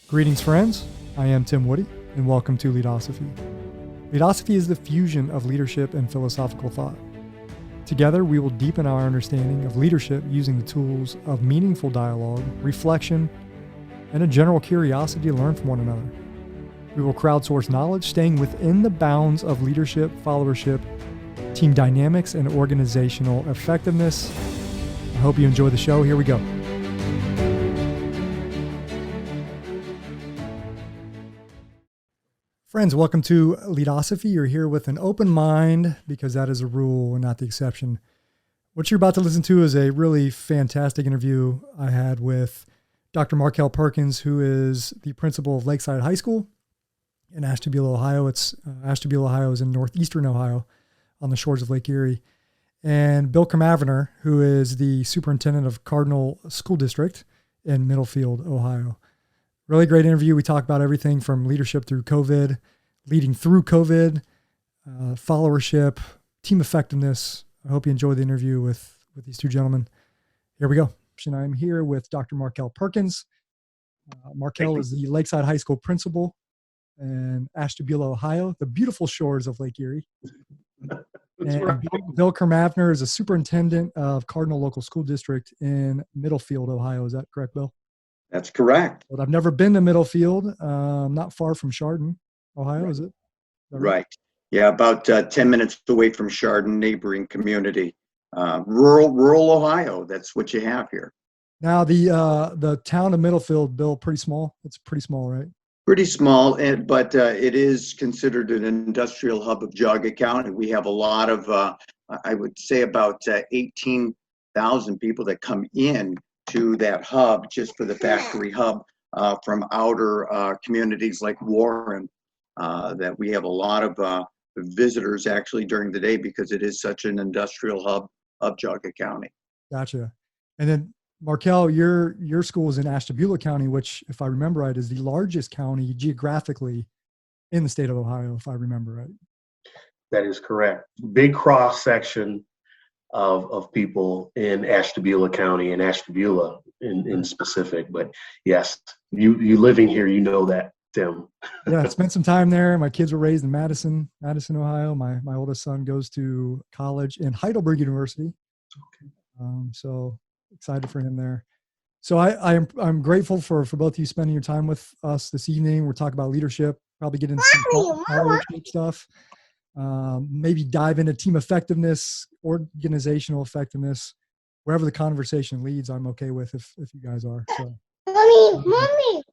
Greetings, friends. I am Tim Woody, and welcome to Leadosophy. Leadosophy is the fusion of leadership and philosophical thought. Together, we will deepen our understanding of leadership using the tools of meaningful dialogue, reflection, and a general curiosity to learn from one another. We will crowdsource knowledge, staying within the bounds of leadership, followership, team dynamics, and organizational effectiveness. I hope you enjoy the show. Here we go. Friends, welcome to Leadosophy. You're here with an open mind because that is a rule and not the exception. What you're about to listen to is a really fantastic interview I had with Dr. Markiel Perkins, who is the principal of Lakeside High School in Ashtabula, Ohio. Ashtabula, Ohio is in northeastern Ohio on the shores of Lake Erie. And Bill Kermavner, who is the superintendent of Cardinal School District in Middlefield, Ohio. Really great interview. We talk about everything from leadership through COVID, leading through COVID, followership, team effectiveness. I hope you enjoy the interview with these two gentlemen. Here we go. And I'm here with Dr. Markiel Perkins. Markiel is the Lakeside High School principal in Ashtabula, Ohio, the beautiful shores of Lake Erie. And right. Bill Kermafner is a superintendent of Cardinal Local School District in Middlefield, Ohio. Is that correct, Bill? That's correct. But I've never been to Middlefield, not far from Chardon, Ohio, Right. Is it? Right. Yeah, about 10 minutes away from Chardon, neighboring community. Rural Ohio, that's what you have here. Now, the town of Middlefield, Bill, pretty small. It's pretty small, right? Pretty small, but it is considered an industrial hub of Geauga County. We have a lot of, I would say about 18,000 people that come in to that hub just for the factory hub from outer communities like Warren, that we have a lot of visitors actually during the day because it is such an industrial hub of Geauga County. Gotcha. And then Markiel, your school is in Ashtabula County, which, if I remember right, is the largest county geographically in the state of Ohio, if I remember right. That is correct. Big cross section of people in Ashtabula County and Ashtabula in specific. But yes, you living here, you know that, Tim. Yeah, I spent some time there. My kids were raised in Madison, Ohio. My oldest son goes to college in Heidelberg University. Okay. So excited for him there. So I'm grateful for both of you spending your time with us this evening. We're talking about leadership, probably get into some followership stuff. Maybe dive into team effectiveness, organizational effectiveness, wherever the conversation leads. I'm okay with if you guys are. So, Mommy.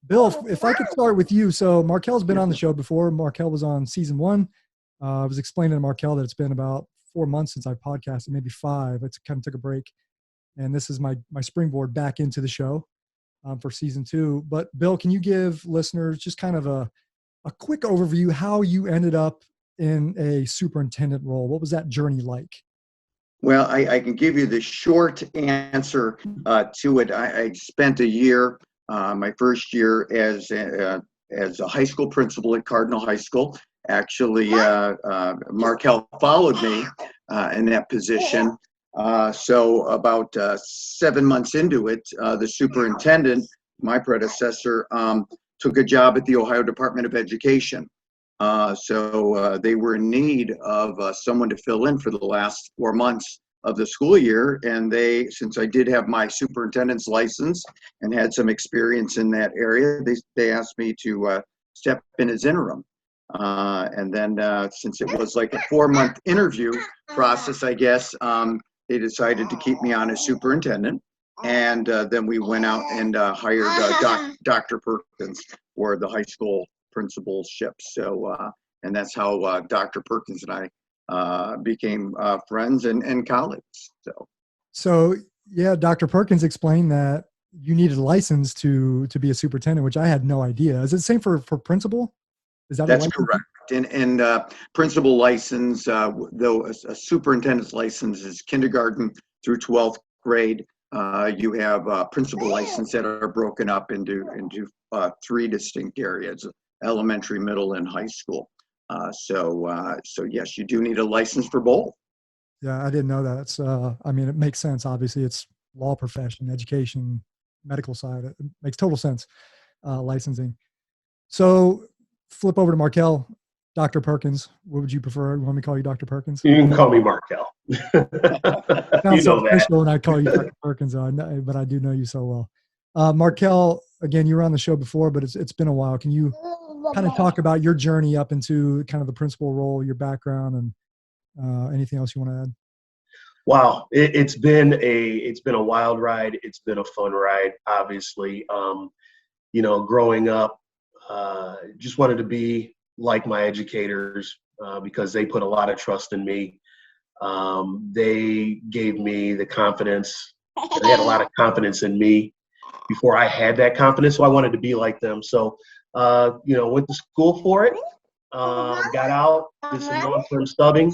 Bill, if I could start with you. So Markel's been on the show before. Markiel was on season 1. I was explaining to Markiel that it's been about 4 months since I podcasted, maybe 5. It's kind of took a break, and this is my springboard back into the show for season 2. But Bill, can you give listeners just kind of a quick overview how you ended up in a superintendent role? What was that journey like? Well, I can give you the short answer to it. I spent a year, my first year as a high school principal at Cardinal High School. Actually, Markiel followed me in that position. So about 7 months into it, the superintendent, my predecessor, took a job at the Ohio Department of Education. So they were in need of someone to fill in for the last 4 months of the school year. And since I did have my superintendent's license and had some experience in that area, they asked me to step in as interim. And then since it was like a 4-month interview process, I guess, they decided to keep me on as superintendent. And then we went out and hired Dr. Perkins for the high school principalship. So, and that's how Dr. Perkins and I became friends and colleagues. So yeah, Dr. Perkins explained that you needed a license to be a superintendent, which I had no idea. Is it the same for principal? Is that That's correct? And principal license, though a superintendent's license is kindergarten through 12th grade. You have principal license that are broken up into 3 distinct areas: elementary, middle, and high school. So yes, you do need a license for both. Yeah, I didn't know that. It's, I mean, it makes sense. Obviously, it's law profession, education, medical side. It makes total sense. licensing. So flip over to Markiel, Dr. Perkins. What would you prefer? You want me to call you Dr. Perkins? You can call me Markel. You Sounds so know that. official when I call you Dr. Perkins, but I do know you so well. Markiel, again, you were on the show before, but it's been a while. Can you kind of talk about your journey up into kind of the principal role, your background, and anything else you want to add? Wow, it's been a wild ride. It's been a fun ride, obviously. Growing up, just wanted to be like my educators because they put a lot of trust in me. They gave me the confidence. They had a lot of confidence in me before I had that confidence, so I wanted to be like them. So, went to school for it, got out, did some long-term subbing,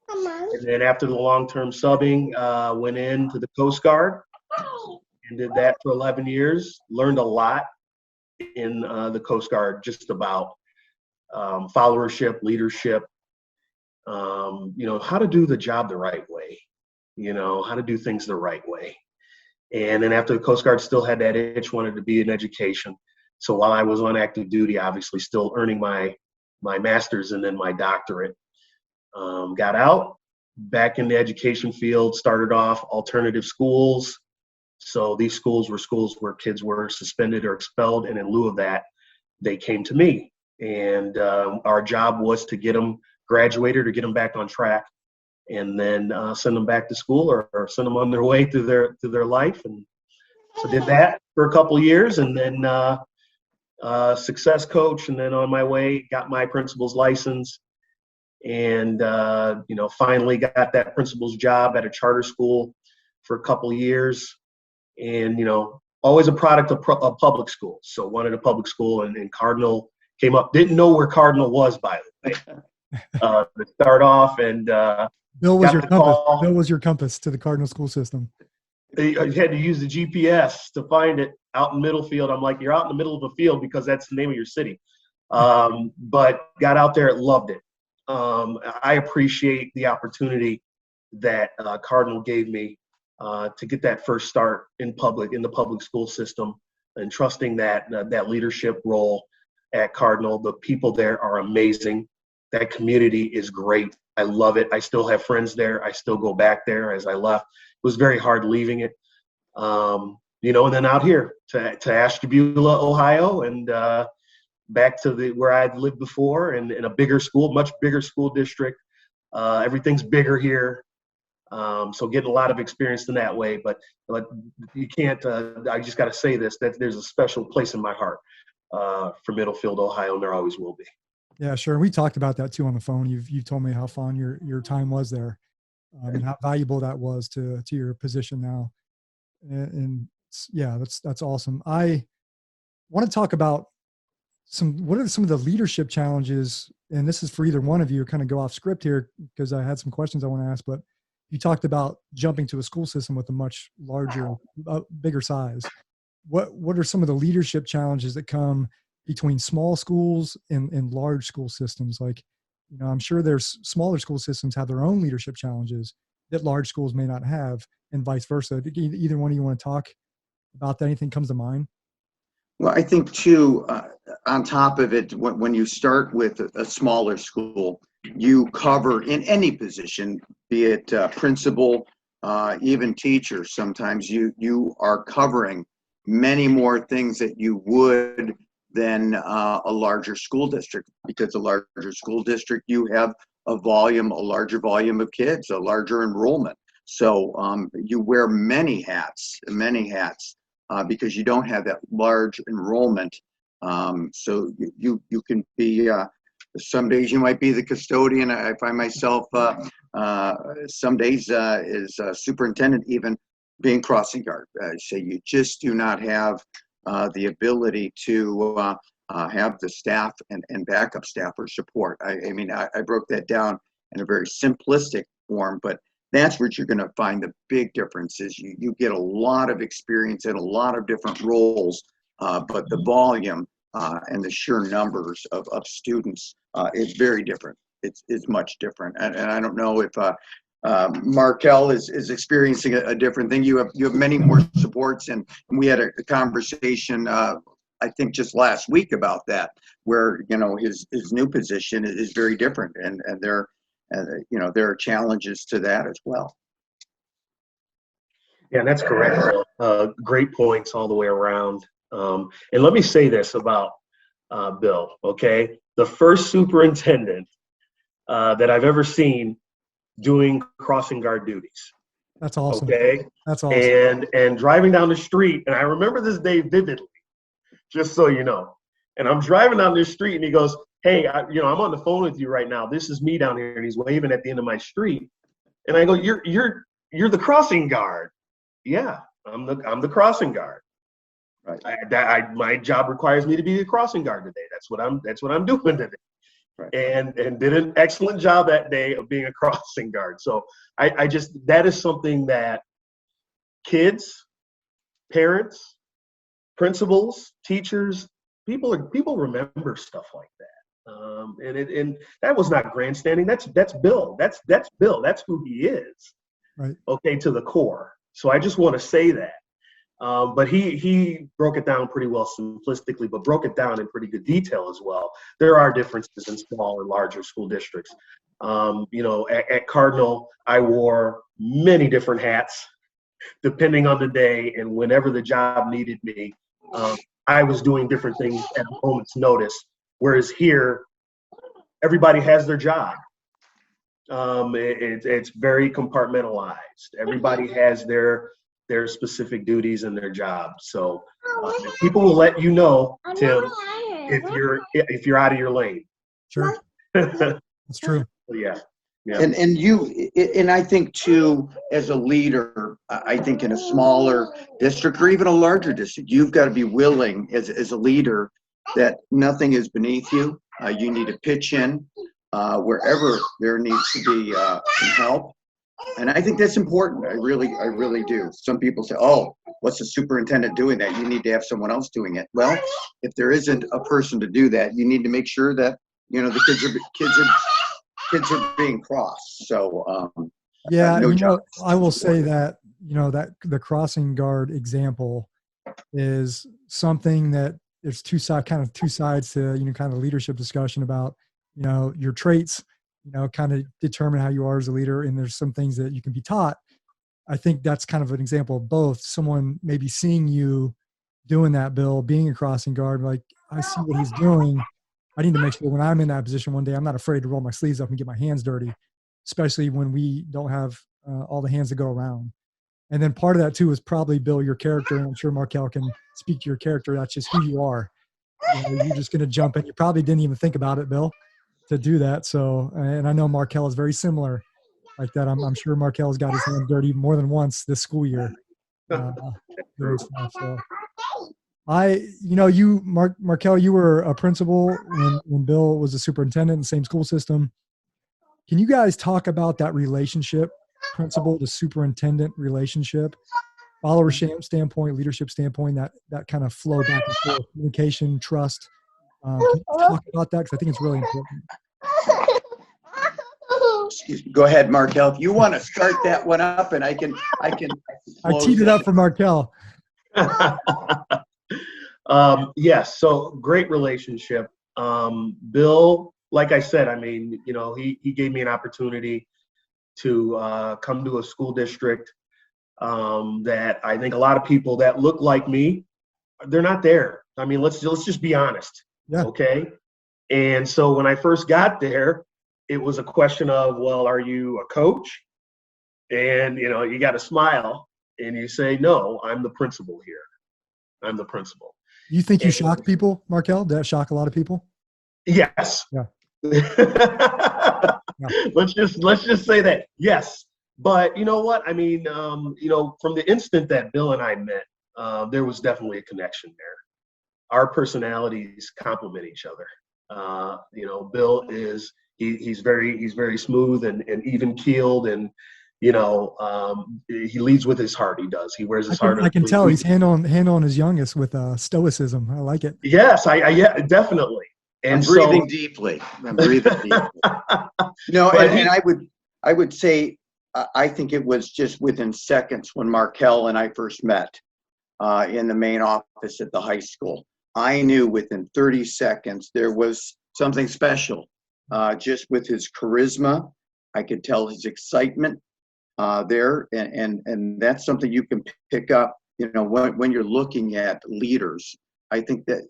and then after the long-term subbing, went into the Coast Guard and did that for 11 years. Learned a lot in the Coast Guard, just about followership, leadership, how to do the job the right way, how to do things the right way. And then after the Coast Guard, still had that itch, wanted to be in education. So while I was on active duty, obviously still earning my master's and then my doctorate. Got out, back in the education field, started off alternative schools. So these schools were schools where kids were suspended or expelled, and in lieu of that, they came to me. And our job was to get them graduated or get them back on track, and then send them back to school or send them on their way through their life. And so did that for a couple of years, and then success coach, and then on my way got my principal's license, and finally got that principal's job at a charter school for a couple of years, and always a product of public schools. So wanted a public school, and Cardinal came up. Didn't know where Cardinal was, by the way, to start off, and Bill was your compass. Bill was your compass to the Cardinal school system. I had to use the GPS to find it out in Middlefield. I'm like, you're out in the middle of a field because that's the name of your city. But got out there, loved it. I appreciate the opportunity that Cardinal gave me to get that first start in the public school system, and trusting that leadership role at Cardinal. The people there are amazing. That community is great. I love it. I still have friends there. I still go back there as I left. It was very hard leaving it. And then out here to Ashtabula, Ohio, and back to where I'd lived before, and in a bigger school, much bigger school district. Everything's bigger here. So getting a lot of experience in that way, but you can't, I just got to say this, that there's a special place in my heart for Middlefield, Ohio, and there always will be. Yeah, sure. We talked about that too on the phone. You've told me how fun your time was there, and how valuable that was to your position now. And yeah, that's awesome. I want to talk about what are some of the leadership challenges, and this is for either one of you, kind of go off script here because I had some questions I want to ask, but you talked about jumping to a school system with a much larger, bigger size. What are some of the leadership challenges that come between small schools and large school systems? Like, I'm sure there's smaller school systems have their own leadership challenges that large schools may not have, and vice versa. Either one of you want to talk about that? Anything comes to mind? Well, I think too, on top of it, when you start with a smaller school, you cover in any position, be it principal, even teacher, sometimes you are covering many more things that you would than a larger school district, because a larger school district, you have a larger volume of kids, a larger enrollment. So you wear many hats, because you don't have that large enrollment. So you can be, some days you might be the custodian. I find myself some days as a superintendent even being crossing guard. So you just do not have the ability to have the staff and backup staff or support. I broke that down in a very simplistic form, but that's where you're going to find the big difference is you get a lot of experience in a lot of different roles, but the volume and the sheer numbers of students is very different. It's much different. And I don't know if Markel is experiencing a different thing. You have many more supports, and we had a conversation I think just last week about that, where his new position is very different, and there are challenges to that as well. Yeah, that's correct. Great points all the way around. And let me say this about Bill. Okay, the first superintendent that I've ever seen doing crossing guard duties. That's awesome. Okay, that's awesome. And driving down the street, and I remember this day vividly, just so you know. And I'm driving down this street, and he goes, "Hey, I'm on the phone with you right now. This is me down here," and he's waving at the end of my street. And I go, "You're the crossing guard." Yeah, I'm the crossing guard. Right. My job requires me to be the crossing guard today. That's what I'm doing today. Right. And did an excellent job that day of being a crossing guard. So I just, that is something that kids, parents, principals, teachers, people remember stuff like that. And that was not grandstanding. That's Bill. That's Bill. That's who he is. Right. Okay, to the core. So I just want to say that. But he broke it down pretty well simplistically, but broke it down in pretty good detail as well. There are differences in small and larger school districts. At Cardinal, I wore many different hats depending on the day, and whenever the job needed me, I was doing different things at a moment's notice. Whereas here, everybody has their job. It's very compartmentalized. Everybody has their specific duties and their jobs. So people will let you know, Tim, if you're out of your lane. Sure, that's true. Yeah. And I think too, as a leader, I think in a smaller district or even a larger district, you've got to be willing as a leader that nothing is beneath you. You need to pitch in wherever there needs to be some help. And I think that's important. I really do. Some people say, "Oh, what's the superintendent doing that? You need to have someone else doing it." Well, if there isn't a person to do that, you need to make sure that the kids are being crossed. So I will say that that the crossing guard example is something that there's two sides to kind of leadership discussion about your traits. Kind of determine how you are as a leader, and there's some things that you can be taught. I think that's kind of an example of both. Someone maybe seeing you doing that, Bill, being a crossing guard, like, I see what he's doing. I need to make sure when I'm in that position one day, I'm not afraid to roll my sleeves up and get my hands dirty, especially when we don't have all the hands to go around. And then part of that too is probably, Bill, your character. And I'm sure Markiel can speak to your character. That's just who you are. You're just going to jump in. You probably didn't even think about it, Bill, to do that. So, and I know Markiel is very similar like that. I'm sure Markel's got his hands dirty more than once this school year. So Markiel, you were a principal when Bill was a superintendent in the same school system. Can you guys talk about that relationship, principal to superintendent relationship, followership standpoint, leadership standpoint, that kind of flow back and forth, communication, trust? Can you talk about that? Because I think it's really important. Go ahead, Markiel. If you want to start that one up, and I can. I teed it up for Markiel. Yes. So great relationship. Bill, like I said, he gave me an opportunity to come to a school district that I think a lot of people that look like me, they're not there. Let's just be honest. Yeah. Okay. And so when I first got there, it was a question of, well, are you a coach? And, you got to smile and you say, no, I'm the principal here. I'm the principal. You think you shock people, Markiel? Did that shock a lot of people? Yes. Yeah. Let's just say that. Yes. But you know what? From the instant that Bill and I met, there was definitely a connection there. Our personalities complement each other. Bill is he's very smooth and even keeled, and he leads with his heart. He does. He wears his heart. I can tell he's hand on his youngest with stoicism. I like it. Yes, yeah, definitely. And I'm breathing deeply. And I would say I think it was just within seconds when Markiel and I first met in the main office at the high school. I knew within 30 seconds there was something special. Just with his charisma, I could tell his excitement there, and that's something you can pick up. When you're looking at leaders, I think that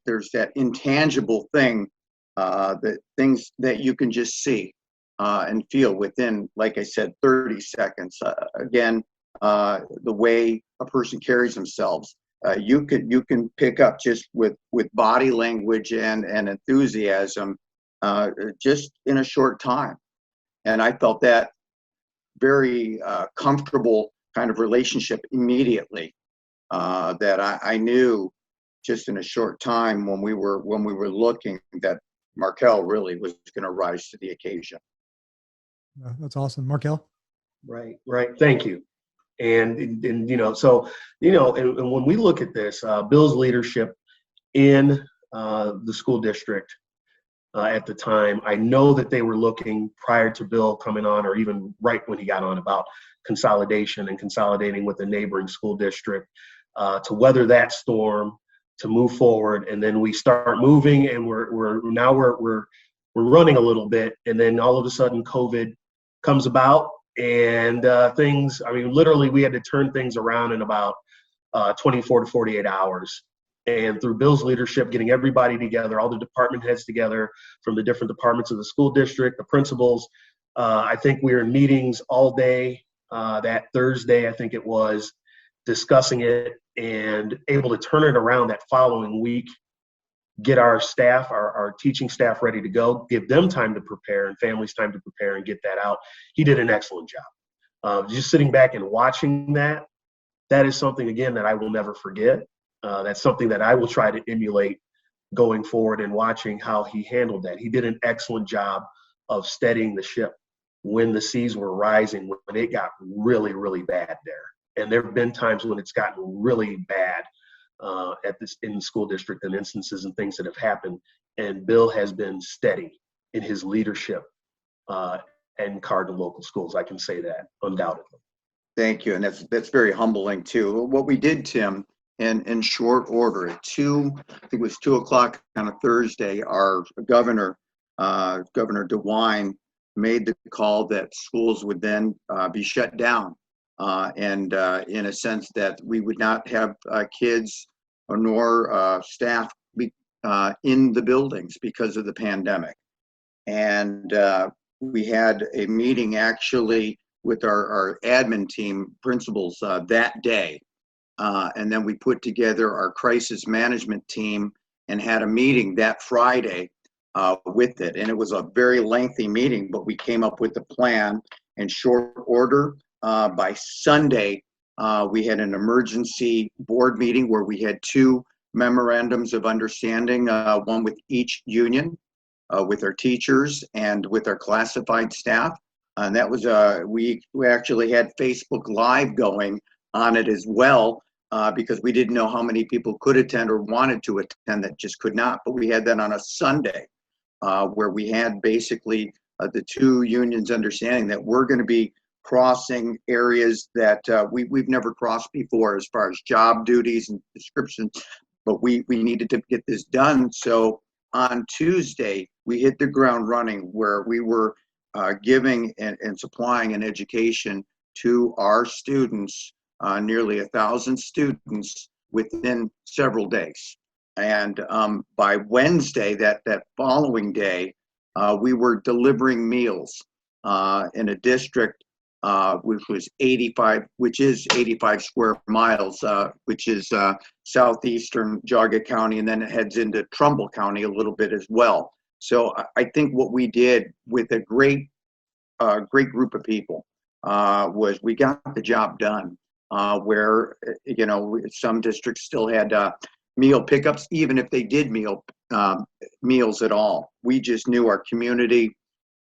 there's that intangible thing, that things that you can just see and feel within, like I said, 30 seconds. Again, the way a person carries themselves. You can pick up just with body language and enthusiasm, just in a short time. And I felt that very comfortable kind of relationship immediately, that I knew just in a short time when we were looking that Markiel really was going to rise to the occasion. Yeah, that's awesome. Markiel? Right. Thank you. And so, and when we look at this, Bill's leadership in the school district at the time, I know that they were looking prior to Bill coming on, or even right when he got on, about consolidation and consolidating with the neighboring school district to weather that storm, to move forward. And then we start moving, and we're running a little bit, and then all of a sudden COVID comes about, and things, I mean, literally we had to turn things around in about 24 to 48 hours. And through Bill's leadership, getting everybody together, all the department heads together from the different departments of the school district, the principals, I think we were in meetings all day that Thursday, I think it was, discussing it and able to turn it around that following week, get our staff, our teaching staff ready to go, give them time to prepare and families time to prepare and get that out. He did an excellent job. Just sitting back and watching that is something, again, that I will never forget. That's something that I will try to emulate going forward, and watching how he handled that. He did an excellent job of steadying the ship when the seas were rising, when it got really, really bad there. And there have been times when it's gotten really bad in the school district, and instances and things that have happened. And Bill has been steady in his leadership and Cardinal local schools. I can say that undoubtedly. Thank you, and that's very humbling too. What we did, Tim, in short order, at I think it was 2:00 on a Thursday, our governor, Governor DeWine, made the call that schools would then be shut down, and in a sense that we would not have kids nor staff in the buildings because of the pandemic. And we had a meeting actually with our admin team, principals, that day. And then we put together our crisis management team and had a meeting that Friday with it. And it was a very lengthy meeting, but we came up with a plan in short order. By Sunday, we had an emergency board meeting where we had 2 memorandums of understanding, one with each union, with our teachers and with our classified staff. And that was, we actually had Facebook Live going on it as well, because we didn't know how many people could attend or wanted to attend that just could not. But we had that on a Sunday, where we had basically the 2 unions understanding that we're going to be crossing areas that we've never crossed before as far as job duties and descriptions, but we needed to get this done. So on Tuesday, we hit the ground running, where we were giving and supplying an education to our students, nearly 1,000 students within several days. And by Wednesday, that following day, we were delivering meals in a district which is 85 square miles, which is southeastern Geauga County, and then it heads into Trumbull County a little bit as well. So I think what we did with a great group of people was we got the job done, where, some districts still had meal pickups, even if they did meals at all. We just knew our community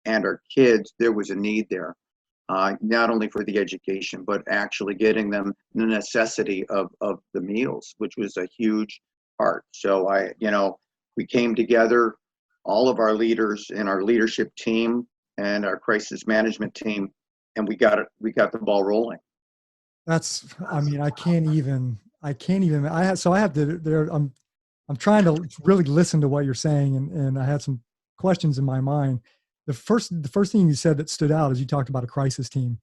and our kids, there was a need there. Not only for the education, but actually getting them the necessity of the meals, which was a huge part. So we came together, all of our leaders in our leadership team and our crisis management team, and we got the ball rolling. I have to, I'm I'm trying to really listen to what you're saying, and I had some questions in my mind. The first thing you said that stood out is you talked about a crisis team.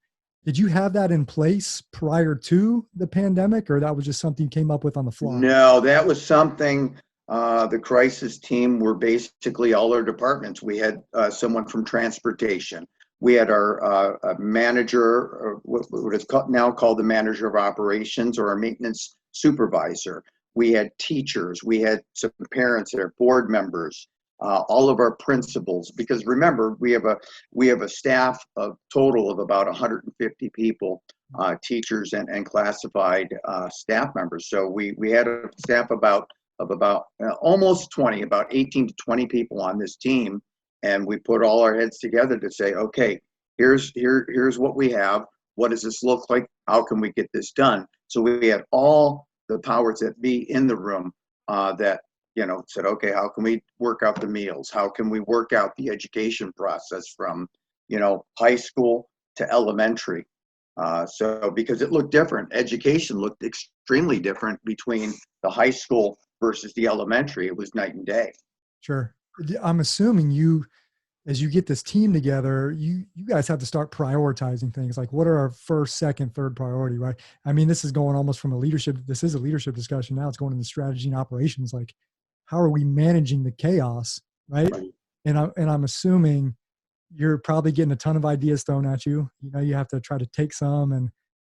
Did you have that in place prior to the pandemic, or that was just something you came up with on the fly? No, that was something, the crisis team were basically all our departments. We had someone from transportation. We had our manager, or what is now called the manager of operations, or our maintenance supervisor. We had teachers. We had some parents there, board members, all of our principals. Because remember, we have a staff of total of about 150 people, teachers and classified staff members. So we had a staff of about almost 20, about 18 to 20 people on this team, and we put all our heads together to say, okay, here's what we have. What does this look like? How can we get this done? So we had all the powers that be in the room, that said, okay, how can we work out the meals? How can we work out the education process from high school to elementary? So because it looked different, education looked extremely different between the high school versus the elementary. It was night and day. Sure. I'm assuming as you get this team together, you guys have to start prioritizing things like what are our first, second, third priority, right? I mean, this is going almost from this is a leadership discussion. Now it's going into strategy and operations. Like, how are we managing the chaos, right? And I'm assuming you're probably getting a ton of ideas thrown at you. You have to try to take some and,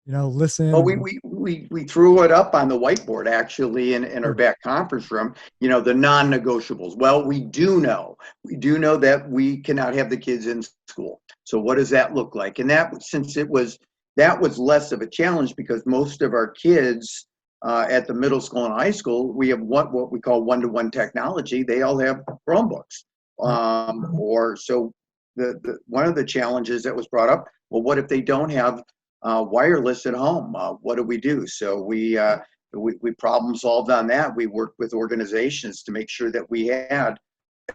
listen. Well, we threw it up on the whiteboard actually in our back conference room, the non-negotiables. Well, we do know that we cannot have the kids in school. So what does that look like? And that was less of a challenge because most of our kids at the middle school and high school, we have what we call one-to-one technology. They all have Chromebooks. Or so the one of the challenges that was brought up, well, what if they don't have wireless at home? What do we do? So we problem solved on that. We worked with organizations to make sure that we had,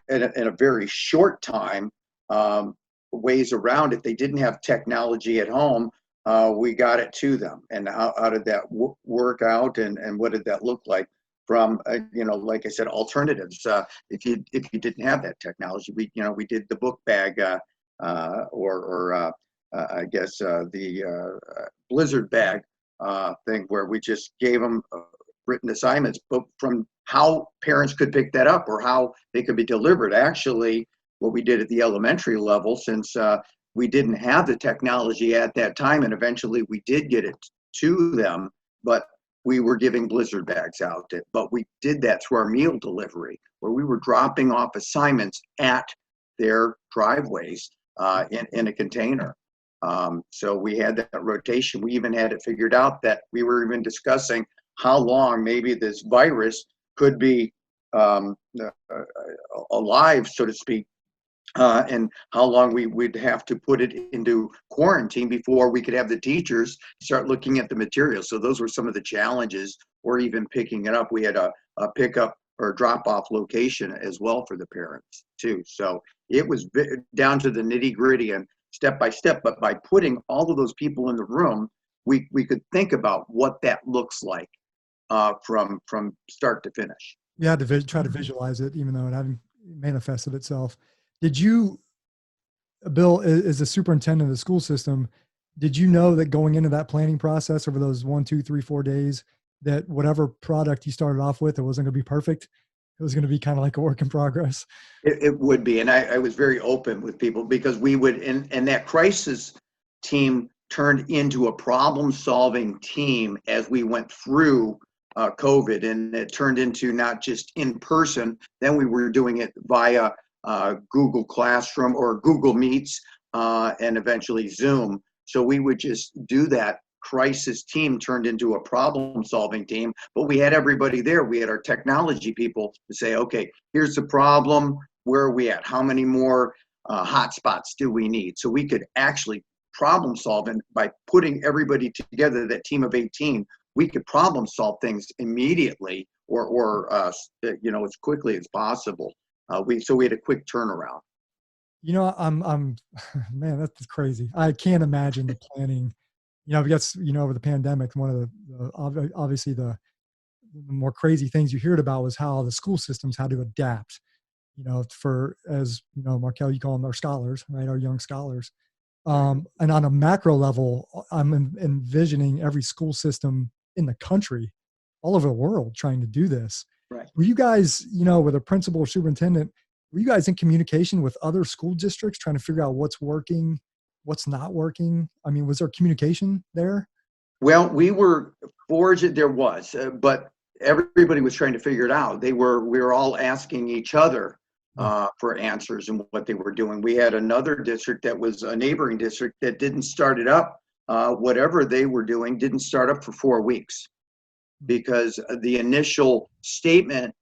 in a very short time, ways around it. They didn't have technology at home. We got it to them. And how did that work out? And what did that look like? From like I said, alternatives. If you didn't have that technology, we did the book bag, or I guess the Blizzard bag thing, where we just gave them written assignments, but from how parents could pick that up or how they could be delivered. Actually, what we did at the elementary level, since we didn't have the technology at that time, and eventually we did get it to them, but we were giving Blizzard bags out. But we did that through our meal delivery, where we were dropping off assignments at their driveways in a container. So we had that rotation. We even had it figured out that we were even discussing how long maybe this virus could be alive, so to speak, and how long we would have to put it into quarantine before we could have the teachers start looking at the material. So those were some of the challenges, or even picking it up. We had a pickup or drop-off location as well for the parents too. So it was down to the nitty-gritty and step by step. But by putting all of those people in the room, we could think about what that looks like from start to finish. You had to try to visualize it, even though it hadn't manifested itself. Did you, Bill, as a superintendent of the school system, did you know that going into that planning process over those 1, 2, 3, 4 days, that whatever product you started off with, it wasn't going to be perfect? It was going to be kind of like a work in progress. It would be. And I was very open with people, because we would, and that crisis team turned into a problem-solving team as we went through COVID, and it turned into not just in person. Then we were doing it via Google Classroom or Google Meets, and eventually Zoom. So we would just do that. Crisis team turned into a problem-solving team, but we had everybody there. We had our technology people to say, okay, here's the problem. Where are we at? How many more hotspots do we need? So we could actually problem solve, and by putting everybody together, that team of 18, we could problem solve things immediately, or as quickly as possible. So we had a quick turnaround. I'm man, that's crazy. I can't imagine the planning. Because over the pandemic, one of the obviously the the more crazy things you heard about was how the school systems had to adapt, for, as you know, Markiel, you call them our scholars, right? Our young scholars. And on a macro level, I'm envisioning every school system in the country, all over the world, trying to do this. Right. Were you guys, with a principal or superintendent, were you guys in communication with other school districts trying to figure out what's working, what's not working? I mean, was there communication there? Well, we were forged, there was, but everybody was trying to figure it out. We were all asking each other for answers and what they were doing. We had another district that was a neighboring district that didn't start it up. Whatever they were doing didn't start up for 4 weeks, because the initial statement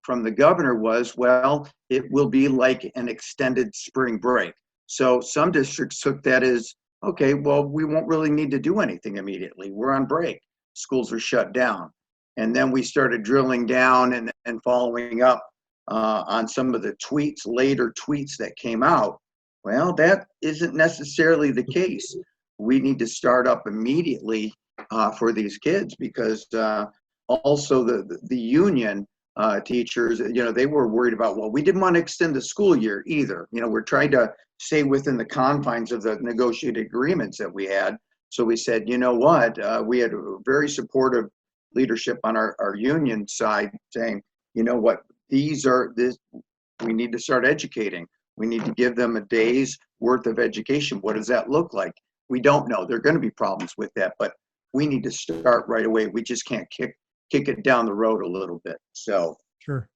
from the governor was, well, it will be like an extended spring break. So some districts took that as, okay, well, we won't really need to do anything immediately. We're on break. Schools are shut down. And then we started drilling down and following up on some of the later tweets that came out. Well, that isn't necessarily the case. We need to start up immediately for these kids, because also the union teachers, they were worried about, well, we didn't want to extend the school year either. We're trying to stay within the confines of the negotiated agreements that we had. So we said, you know what, we had a very supportive leadership on our union side saying, you know what, we need to start educating. We need to give them a day's worth of education. What does that look like? We don't know. There are going to be problems with that, but we need to start right away. We just can't kick it down the road a little bit. So sure,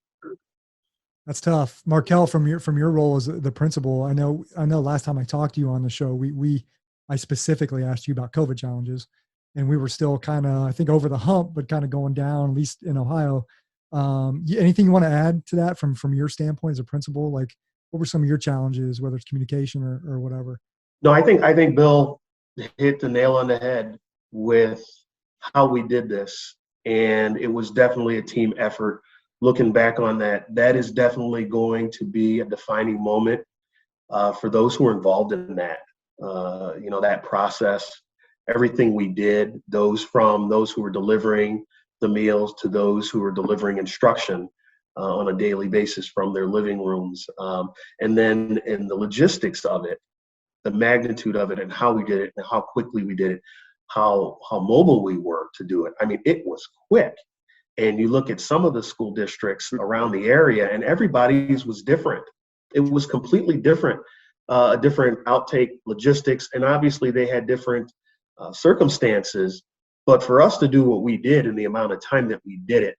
that's tough. Markiel, from your role as the principal, I know last time I talked to you on the show, I specifically asked you about COVID challenges, and we were still kind of, I think, over the hump, but kind of going down, at least in Ohio. Anything you want to add to that from your standpoint as a principal? Like, what were some of your challenges, whether it's communication or whatever? No, I think Bill hit the nail on the head with how we did this. And it was definitely a team effort. Looking back on that is definitely going to be a defining moment for those who are involved in that. That process, everything we did, those who were delivering the meals to those who were delivering instruction on a daily basis from their living rooms. And then in the logistics of it, the magnitude of it and how we did it and how quickly we did it, how mobile we were to do it. I mean, it was quick. And you look at some of the school districts around the area, and everybody's was different. It was completely different, different outtake logistics, and obviously they had different circumstances. But for us to do what we did in the amount of time that we did it,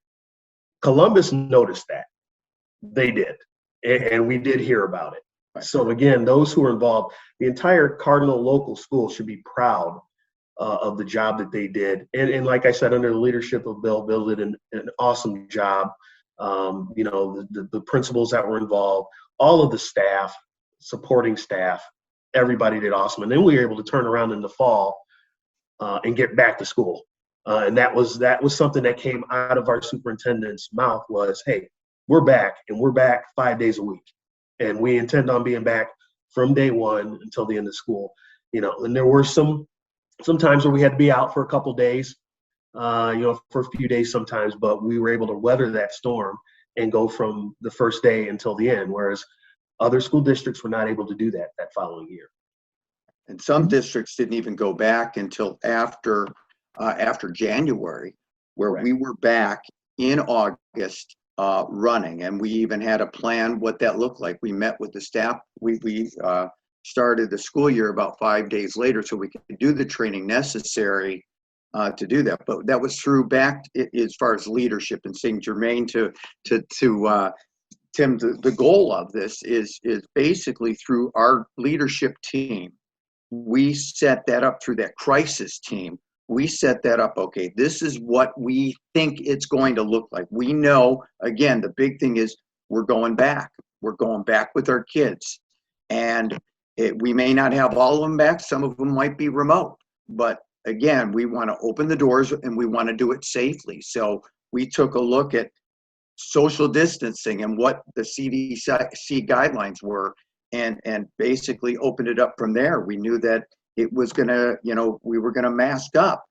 Columbus noticed that. They did, and we did hear about it. So again, those who are involved, the entire Cardinal local school should be proud of the job that they did. And like I said, under the leadership of Bill did an awesome job. The principals that were involved, all of the staff, supporting staff, everybody did awesome. And then we were able to turn around in the fall and get back to school. And that was something that came out of our superintendent's mouth was, hey, we're back, and we're back 5 days a week. And we intend on being back from day one until the end of school. And there were some times where we had to be out for a couple days, for a few days sometimes, but we were able to weather that storm and go from the first day until the end, whereas other school districts were not able to do that following year. And some districts didn't even go back until after January, where Correct. We were back in August running, and we even had a plan what that looked like. We met with the staff. We started the school year about 5 days later, so we could do the training necessary to do that. But that was through back as far as leadership and saying germane to Tim. The goal of this is basically through our leadership team. We set that up through that crisis team. We set that up. Okay, this is what we think it's going to look like. We know, again, the big thing is we're going back. We're going back with our kids, and we may not have all of them back. Some of them might be remote, but again, we want to open the doors and we want to do it safely. So we took a look at social distancing and what the CDC guidelines were, and basically opened it up from there. We knew that it was gonna, we were gonna mask up.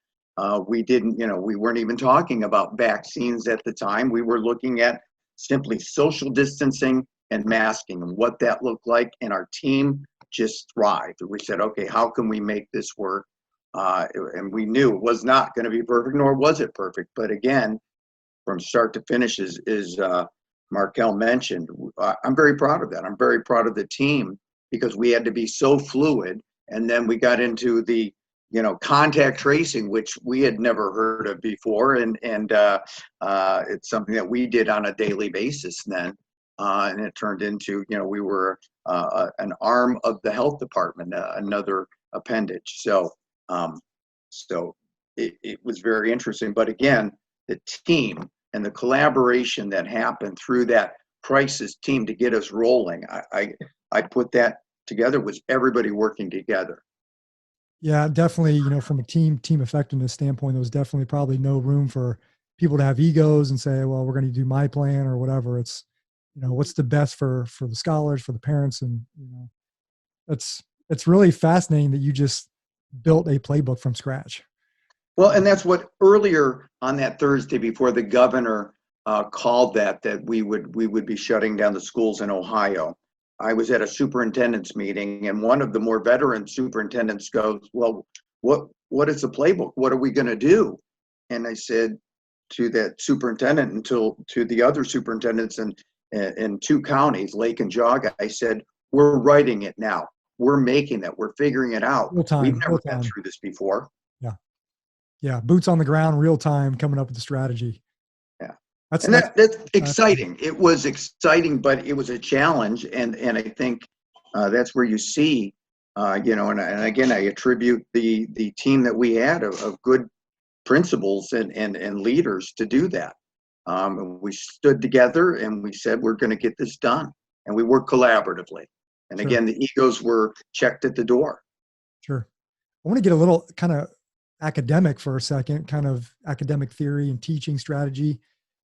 We didn't, we weren't even talking about vaccines at the time. We were looking at simply social distancing and masking and what that looked like. And our team just thrived. We said, okay, how can we make this work? And we knew it was not going to be perfect, nor was it perfect. But again, from start to finish, as Markiel mentioned, I'm very proud of that. I'm very proud of the team because we had to be so fluid. And then we got into the contact tracing, which we had never heard of before, and it's something that we did on a daily basis then, and it turned into we were an arm of the health department, another appendage. So it was very interesting. But again, the team and the collaboration that happened through that crisis team to get us rolling, I put that together, was everybody working together. Yeah, definitely. From a team effectiveness standpoint, there was definitely probably no room for people to have egos and say, well, we're going to do my plan or whatever. It's, what's the best for the scholars, for the parents. And, it's really fascinating that you just built a playbook from scratch. Well, and that's what earlier on that Thursday before the governor called that we would be shutting down the schools in Ohio. I was at a superintendent's meeting, and one of the more veteran superintendents goes, well, what is the playbook? What are we going to do? And I said to that superintendent and to the other superintendents in 2 counties, Lake and Jog, I said, we're writing it now. We're making that. We're figuring it out. We've never been through this before. Yeah. Boots on the ground, real time, coming up with the strategy. Yeah. That's exciting. It was exciting, but it was a challenge. And I think that's where you see, and again, I attribute the team that we had of good principals and leaders to do that. We stood together and we said, we're going to get this done. And we worked collaboratively. And Sure. Again, the egos were checked at the door. Sure. I want to get a little kind of academic for a second, kind of academic theory and teaching strategy.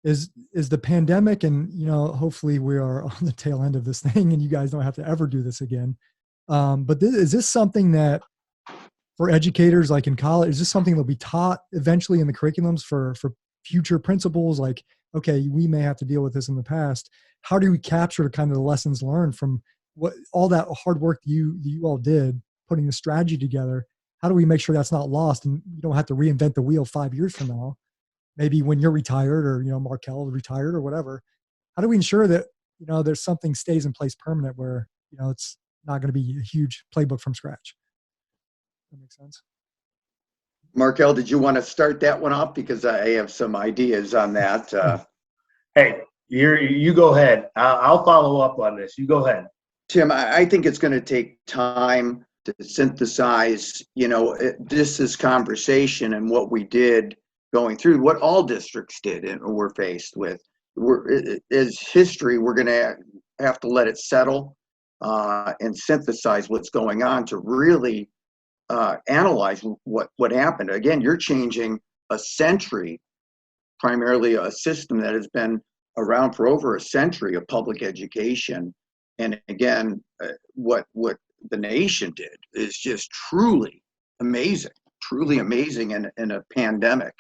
Is the pandemic, and hopefully we are on the tail end of this thing and you guys don't have to ever do this again. But is this something that for educators, like in college, is this something that'll be taught eventually in the curriculums for future principals? Like, okay, we may have to deal with this in the past. How do we capture kind of the lessons learned from what all that hard work you all did, putting the strategy together? How do we make sure that's not lost and you don't have to reinvent the wheel 5 years from now? Maybe when you're retired or, Markiel retired or whatever. How do we ensure that, there's something stays in place permanent where, it's not going to be a huge playbook from scratch? That makes sense. Markiel, did you want to start that one off? Because I have some ideas on that. Hey, you go ahead. I'll follow up on this. You go ahead. Tim, I think it's going to take time to synthesize, this conversation and what we did going through, what all districts did and we're faced with. As history, we're going to have to let it settle and synthesize what's going on to really analyze what happened. Again, you're changing a century, primarily a system that has been around for over a century of public education. And again, what the nation did is just truly amazing in a pandemic.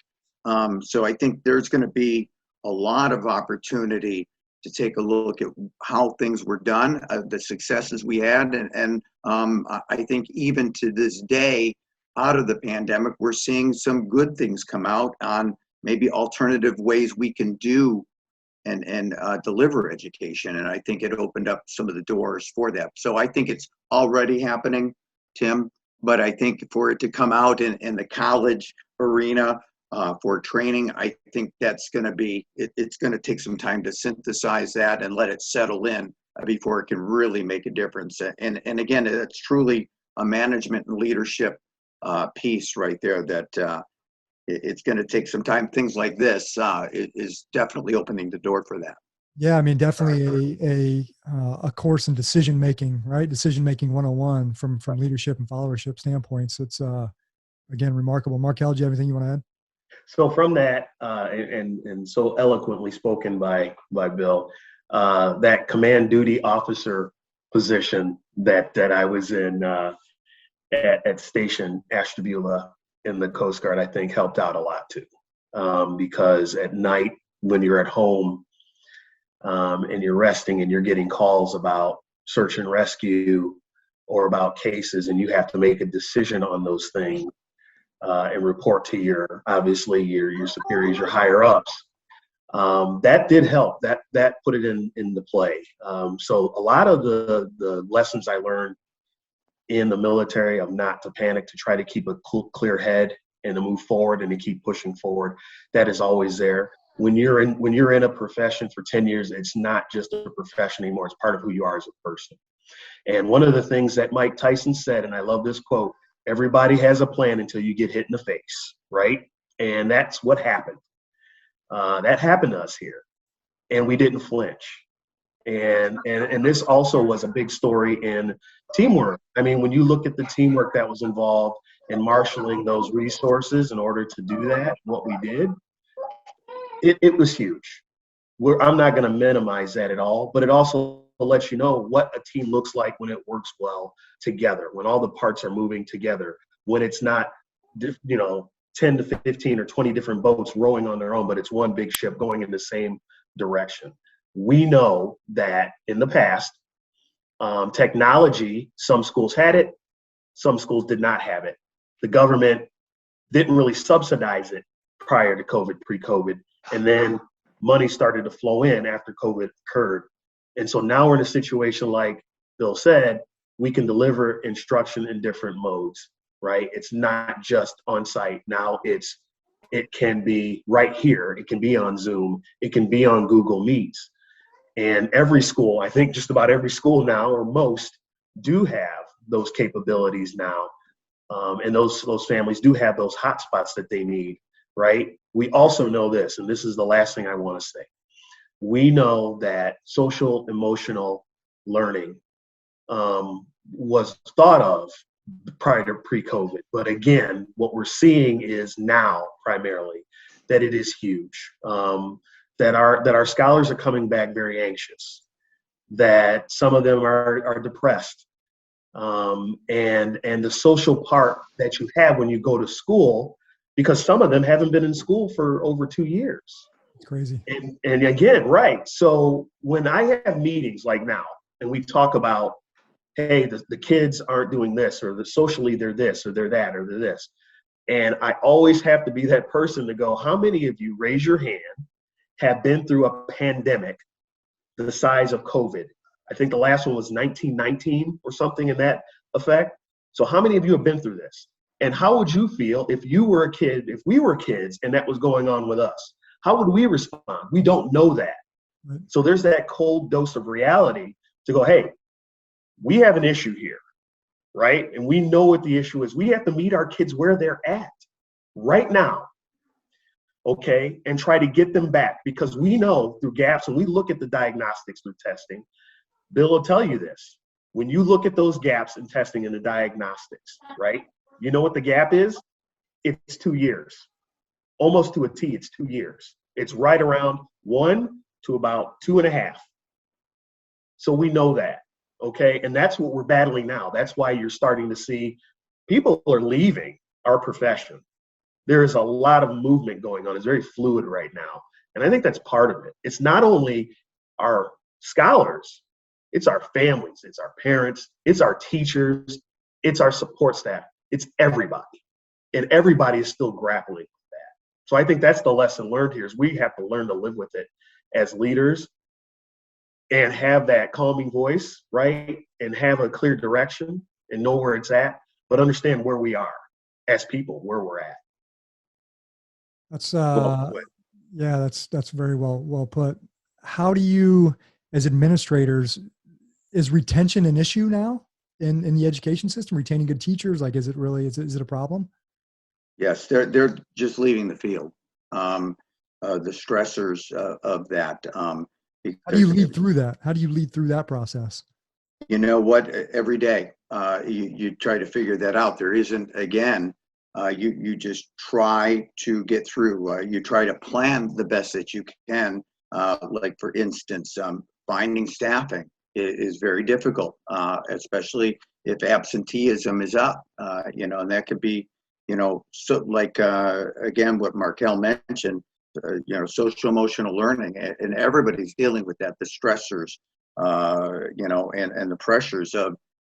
So I think there's going to be a lot of opportunity to take a look at how things were done, the successes we had. And I think even to this day, out of the pandemic, we're seeing some good things come out on maybe alternative ways we can do and deliver education. And I think it opened up some of the doors for that. So I think it's already happening, Tim, but I think for it to come out in the college arena for training, I think that's going to be, it's going to take some time to synthesize that and let it settle in before it can really make a difference. And again, it's truly a management and leadership piece right there that it's going to take some time. Things like this is definitely opening the door for that. Yeah, I mean, definitely a course in decision making, right? Decision making 101 from leadership and followership standpoints. It's again remarkable. Markiel, do you have anything you want to add? So from that, and so eloquently spoken by Bill, that command duty officer position that I was in at Station Ashtabula in the Coast Guard, I think, helped out a lot too. Because at night, when you're at home and you're resting and you're getting calls about search and rescue or about cases, and you have to make a decision on those things and report to your superiors, your higher ups. That did help. That put it into play. So a lot of the lessons I learned in the military of not to panic, to try to keep a clear head and to move forward and to keep pushing forward, that is always there. When you're in a profession for 10 years, it's not just a profession anymore. It's part of who you are as a person. And one of the things that Mike Tyson said, and I love this quote, everybody has a plan until you get hit in the face, right? And that's what happened. That happened to us here, and we didn't flinch. And this also was a big story in teamwork. I mean, when you look at the teamwork that was involved in marshaling those resources in order to do that, what we did, it was huge. I'm not going to minimize that at all, but it also lets you know what a team looks like when it works well together, when all the parts are moving together, when it's not, 10 to 15 or 20 different boats rowing on their own, but it's one big ship going in the same direction. We know that in the past, technology, some schools had it, some schools did not have it. The government didn't really subsidize it prior to COVID, pre-COVID, and then money started to flow in after COVID occurred. And so now we're in a situation, like Bill said, we can deliver instruction in different modes, right? It's not just on site. Now it can be right here. It can be on Zoom. It can be on Google Meets. And every school, I think just about every school now, or most, do have those capabilities now. And those families do have those hotspots that they need, right? We also know this, and this is the last thing I want to say. We know that social emotional learning was thought of prior to pre-COVID. But again, what we're seeing is now primarily that it is huge. That our scholars are coming back very anxious, that some of them are depressed. And the social part that you have when you go to school, because some of them haven't been in school for over 2 years. It's crazy. And again, right. So when I have meetings like now, and we talk about, hey, the kids aren't doing this, or socially they're this, or they're that, or they're this. And I always have to be that person to go, how many of you, raise your hand, have been through a pandemic the size of COVID? I think the last one was 1919 or something in that effect. So how many of you have been through this? And how would you feel if you were a kid, if we were kids and that was going on with us? How would we respond? We don't know that. Right. So there's that cold dose of reality to go, hey, we have an issue here, right? And we know what the issue is. We have to meet our kids where they're at right now, okay, and try to get them back, because we know through gaps, and we look at the diagnostics through testing. Bill will tell you this. When you look at those gaps in testing and the diagnostics, right, you know what the gap is? It's 2 years. Almost to a T, it's 2 years. It's right around 1 to about 2.5. So we know that, okay? And that's what we're battling now. That's why you're starting to see people are leaving our profession. There is a lot of movement going on. It's very fluid right now. And I think that's part of it. It's not only our scholars, it's our families, it's our parents, it's our teachers, it's our support staff, it's everybody. And everybody is still grappling with that. So I think that's the lesson learned here, is we have to learn to live with it as leaders and have that calming voice, right? And have a clear direction and know where it's at, but understand where we are as people, where we're at. That's yeah, that's very well put. How do you, as administrators, is retention an issue now in the education system? Retaining good teachers, like, is it a problem? Yes, they're just leaving the field. The stressors of that. How do you lead through that? How do you lead through that process? You know what? Every day, you try to figure that out. There isn't, again, you just try to get through. You try to plan the best that you can. Like, for instance, finding staffing is very difficult, especially if absenteeism is up. And that could be so like, again, what Markiel mentioned, social emotional learning, and everybody's dealing with that, the stressors, and the pressures of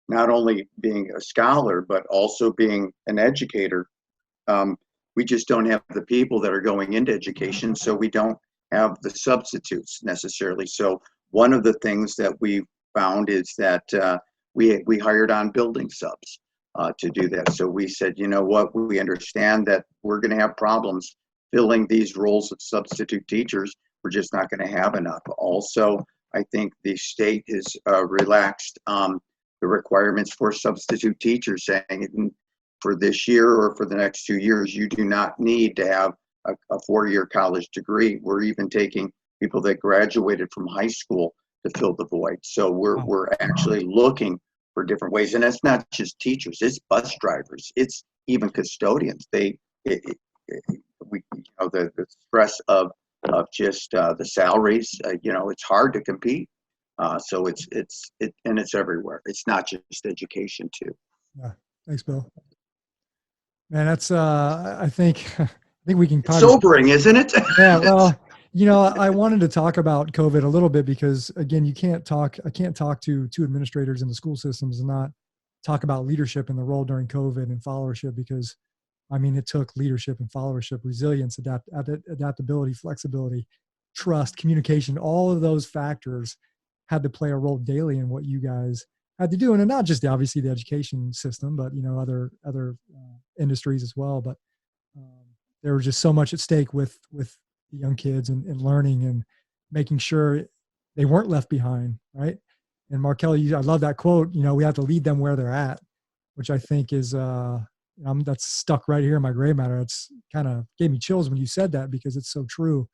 not only being a scholar, but also being an educator. We just don't have the people that are going into education, so we don't have the substitutes necessarily. So one of the things that we found is that we hired on building subs to do that. So we said, you know what, we understand that we're going to have problems filling these roles of substitute teachers. We're just not going to have enough. Also, I think the state has relaxed the requirements for substitute teachers, saying for this year or for the next 2 years, you do not need to have a 4-year college degree. We're even taking people that graduated from high school to fill the void. So we're actually looking for different ways, and it's not just teachers; it's bus drivers, it's even custodians. The stress of just the salaries. It's hard to compete. So it's everywhere. It's not just education too. Yeah. Thanks, Bill. Man, that's I think we can It's sobering, isn't it? Yeah, well, I wanted to talk about COVID a little bit because again, I can't talk to two administrators in the school systems and not talk about leadership and the role during COVID and followership, because it took leadership and followership, resilience, adaptability, flexibility, trust, communication, all of those factors had to play a role daily in what you guys had to do. And not just obviously the education system, but, other industries as well. But there was just so much at stake with the young kids and learning and making sure they weren't left behind. Right. And Markiel, I love that quote, we have to lead them where they're at, which I think is, that's stuck right here in my gray matter. It's kind of gave me chills when you said that, because it's so true.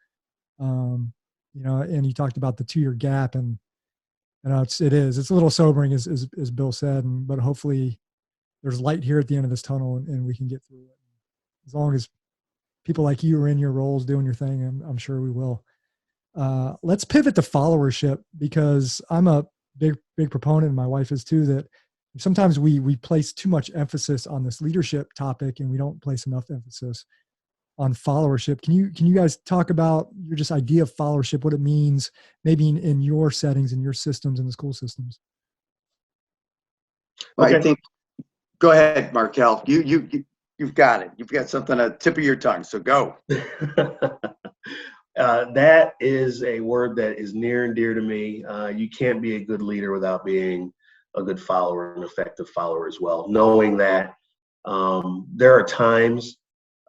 And you talked about the 2-year gap, and it's a little sobering as Bill said, but hopefully there's light here at the end of this tunnel and we can get through it. As long as people like you are in your roles doing your thing, I'm sure we will. Let's pivot to followership, because I'm a big proponent, and my wife is too, that sometimes we place too much emphasis on this leadership topic and we don't place enough emphasis on followership. Can you guys talk about your just idea of followership, what it means, maybe in your settings, in your systems, in the school systems? Okay. I think, go ahead, Markiel. You've got it. You've got something at the tip of your tongue, so go. That is a word that is near and dear to me. You can't be a good leader without being a good follower, an effective follower as well. Knowing that there are times,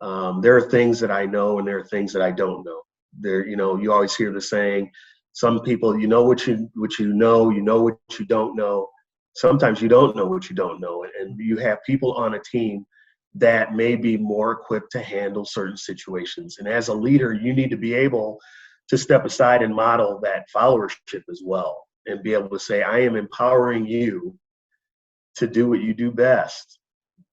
there are things that I know and there are things that I don't know. You always hear the saying, some people, what you know what you don't know. Sometimes you don't know what you don't know. And you have people on a team that may be more equipped to handle certain situations. And as a leader, you need to be able to step aside and model that followership as well, and be able to say, I am empowering you to do what you do best,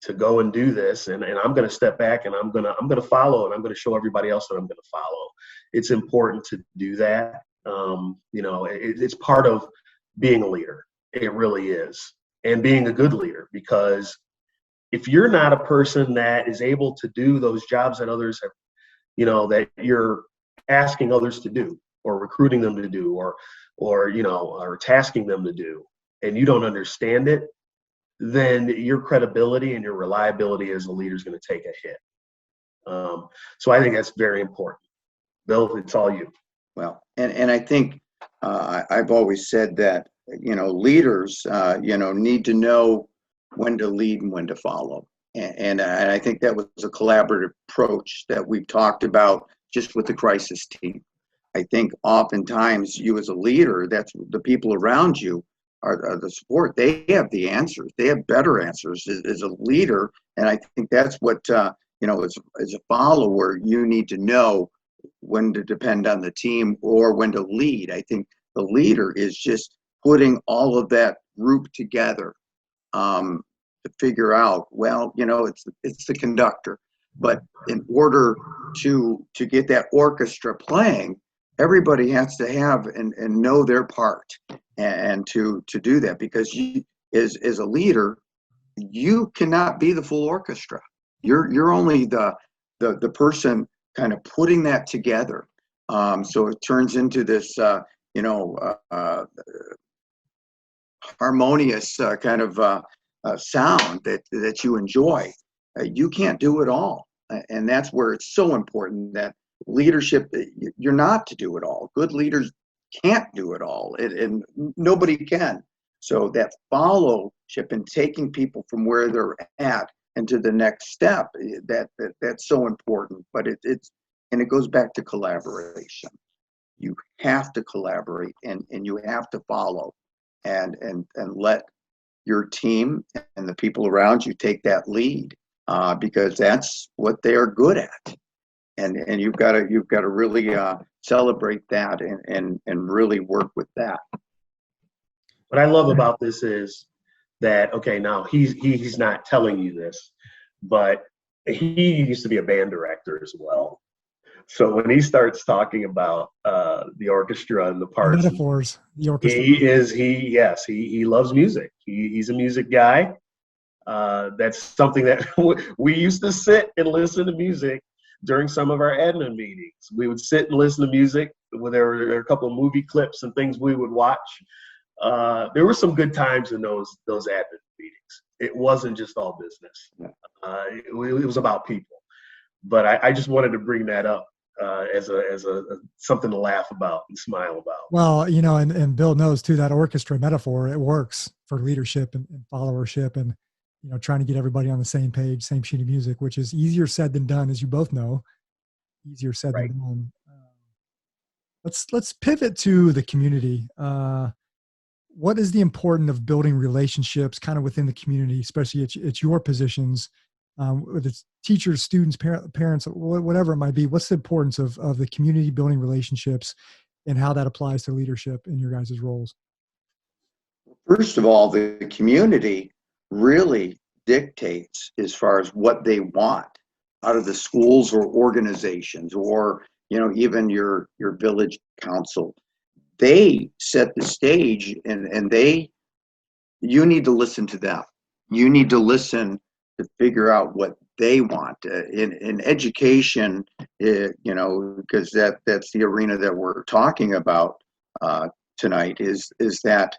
to go and do this. And I'm going to step back and I'm going to follow, and I'm going to show everybody else that I'm going to follow. It's important to do that. It's part of being a leader. It really is. And being a good leader, because if you're not a person that is able to do those jobs that others have, that you're asking others to do, or recruiting them to do, or tasking them to do, and you don't understand it, then your credibility and your reliability as a leader is going to take a hit. So I think that's very important. Bill, it's all you. Well, and I think I've always said that, leaders, need to know when to lead and when to follow. And I think that was a collaborative approach that we've talked about just with the crisis team. I think oftentimes you as a leader, that's the people around you are the support. They have the answers. They have better answers as a leader. And I think that's what, as a follower, you need to know when to depend on the team or when to lead. I think the leader is just putting all of that group together to figure out, it's the conductor. But in order to get that orchestra playing, everybody has to have and know their part and to do that, because you, as a leader, you cannot be the full orchestra. You're only the person kind of putting that together. So it turns into this, harmonious kind of sound that you enjoy. You can't do it all, and that's where it's so important that leadership. You're not to do it all. Good leaders can't do it all, and nobody can. So that fellowship and taking people from where they're at and to the next step, that's so important. But it goes back to collaboration. You have to collaborate, and you have to follow, and let your team and the people around you take that lead, because that's what they are good at, and you've got to really celebrate that and really work with that. What I love about this is that, okay, now he's not telling you this, but he used to be a band director as well. So when he starts talking about the orchestra and the parts, Metaphors, the orchestra. He loves music. He's a music guy. That's something that we used to sit and listen to music during some of our admin meetings. We would sit and listen to music. There were a couple of movie clips and things we would watch. There were some good times in those admin meetings. It wasn't just all business. It was about people. But I just wanted to bring that up as a something to laugh about and smile about. Well, and Bill knows too, that orchestra metaphor, it works for leadership and followership, and trying to get everybody on the same page, same sheet of music, which is easier said than done, as you both know. Easier said Right. than done. Let's pivot to the community. What is the importance of building relationships kind of within the community, especially at your positions, whether it's teachers, students, parents, whatever it might be? What's the importance of the community building relationships and how that applies to leadership in your guys' roles? First of all, the community really dictates as far as what they want out of the schools or organizations, or even your village council. They set the stage, and you need to listen to them. You need to listen to figure out what they want in education. Because that's the arena that we're talking about tonight. Is that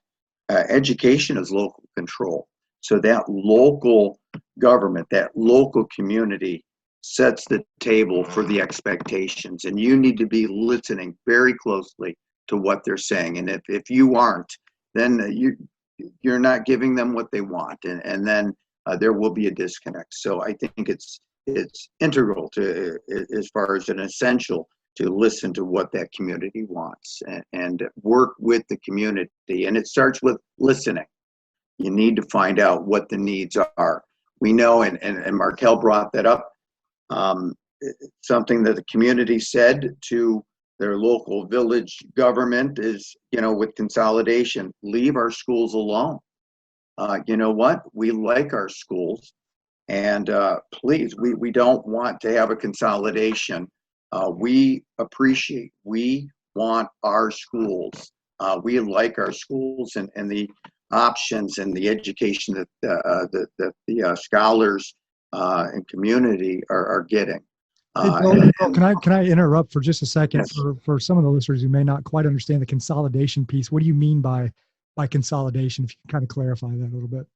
education is local control. So that local government, that local community sets the table for the expectations, and you need to be listening very closely to what they're saying. And if you aren't, then you're not giving them what they want, and then there will be a disconnect. So I think it's integral to, as far as an essential, to listen to what that community wants and work with the community. And it starts with listening. You need to find out what the needs are. We know, and Markiel brought that up, something that the community said to their local village government is, with consolidation, leave our schools alone. You know what? We like our schools, and please, we don't want to have a consolidation. We want our schools. We like our schools and the options and the education that the scholars and community are getting. Hey, Bill, can I interrupt for just a second? Yes. For some of the listeners who may not quite understand the consolidation piece? What do you mean by consolidation? If you can kind of clarify that a little bit.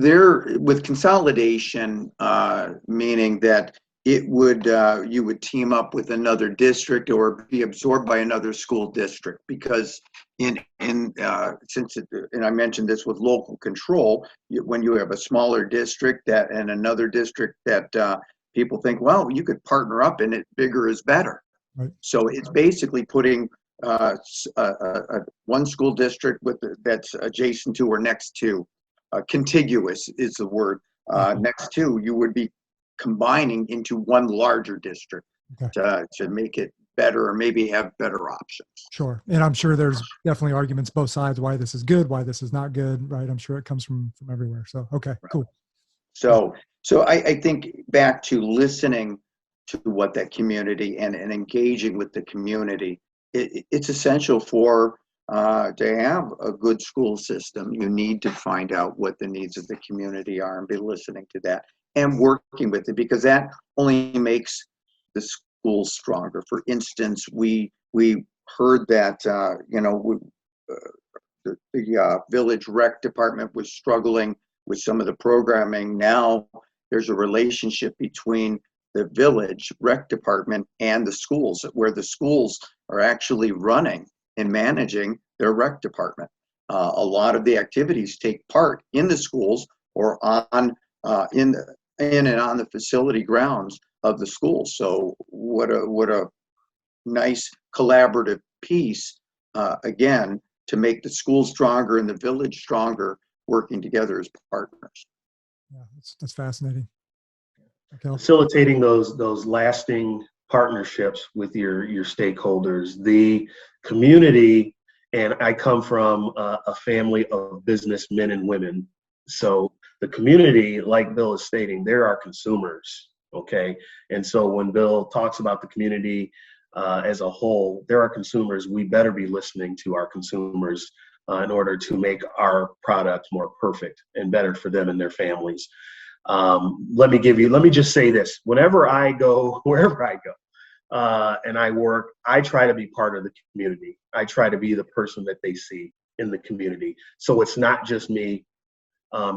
There, with consolidation, meaning that it would you would team up with another district or be absorbed by another school district, because and I mentioned this with local control, when you have a smaller district and another district that people think, well, you could partner up and bigger is better. Right. So it's basically putting one school district that's adjacent to or next to, contiguous is the word, next to, you would be combining into one larger district. Okay. to make it better, or maybe have better options. Sure. And I'm sure there's definitely arguments both sides why this is good, why this is not good, right? I'm sure it comes from everywhere. So, okay, right. Cool. So I think back to listening to what that community and engaging with the community, it's essential for to have a good school system. You need to find out what the needs of the community are and be listening to that. and working with it, because that only makes the schools stronger. For instance, we heard that the village rec department was struggling with some of the programming. Now there's a relationship between the village rec department and the schools, where the schools are actually running and managing their rec department. A lot of the activities take part in the schools or on in and on the facility grounds of the schools. So what a nice collaborative piece, again, to make the school stronger and the village stronger, working together as partners. Yeah, that's fascinating. Okay. Facilitating those lasting partnerships with your stakeholders, the community. And I come from a family of businessmen and women. So the community, like Bill is stating, they're our consumers. Okay. And so when Bill talks about the community as a whole, they're our consumers. We better be listening to our consumers in order to make our product more perfect and better for them and their families. Let me just say this. Wherever I go, and I work, I try to be part of the community. I try to be the person that they see in the community. So it's not just me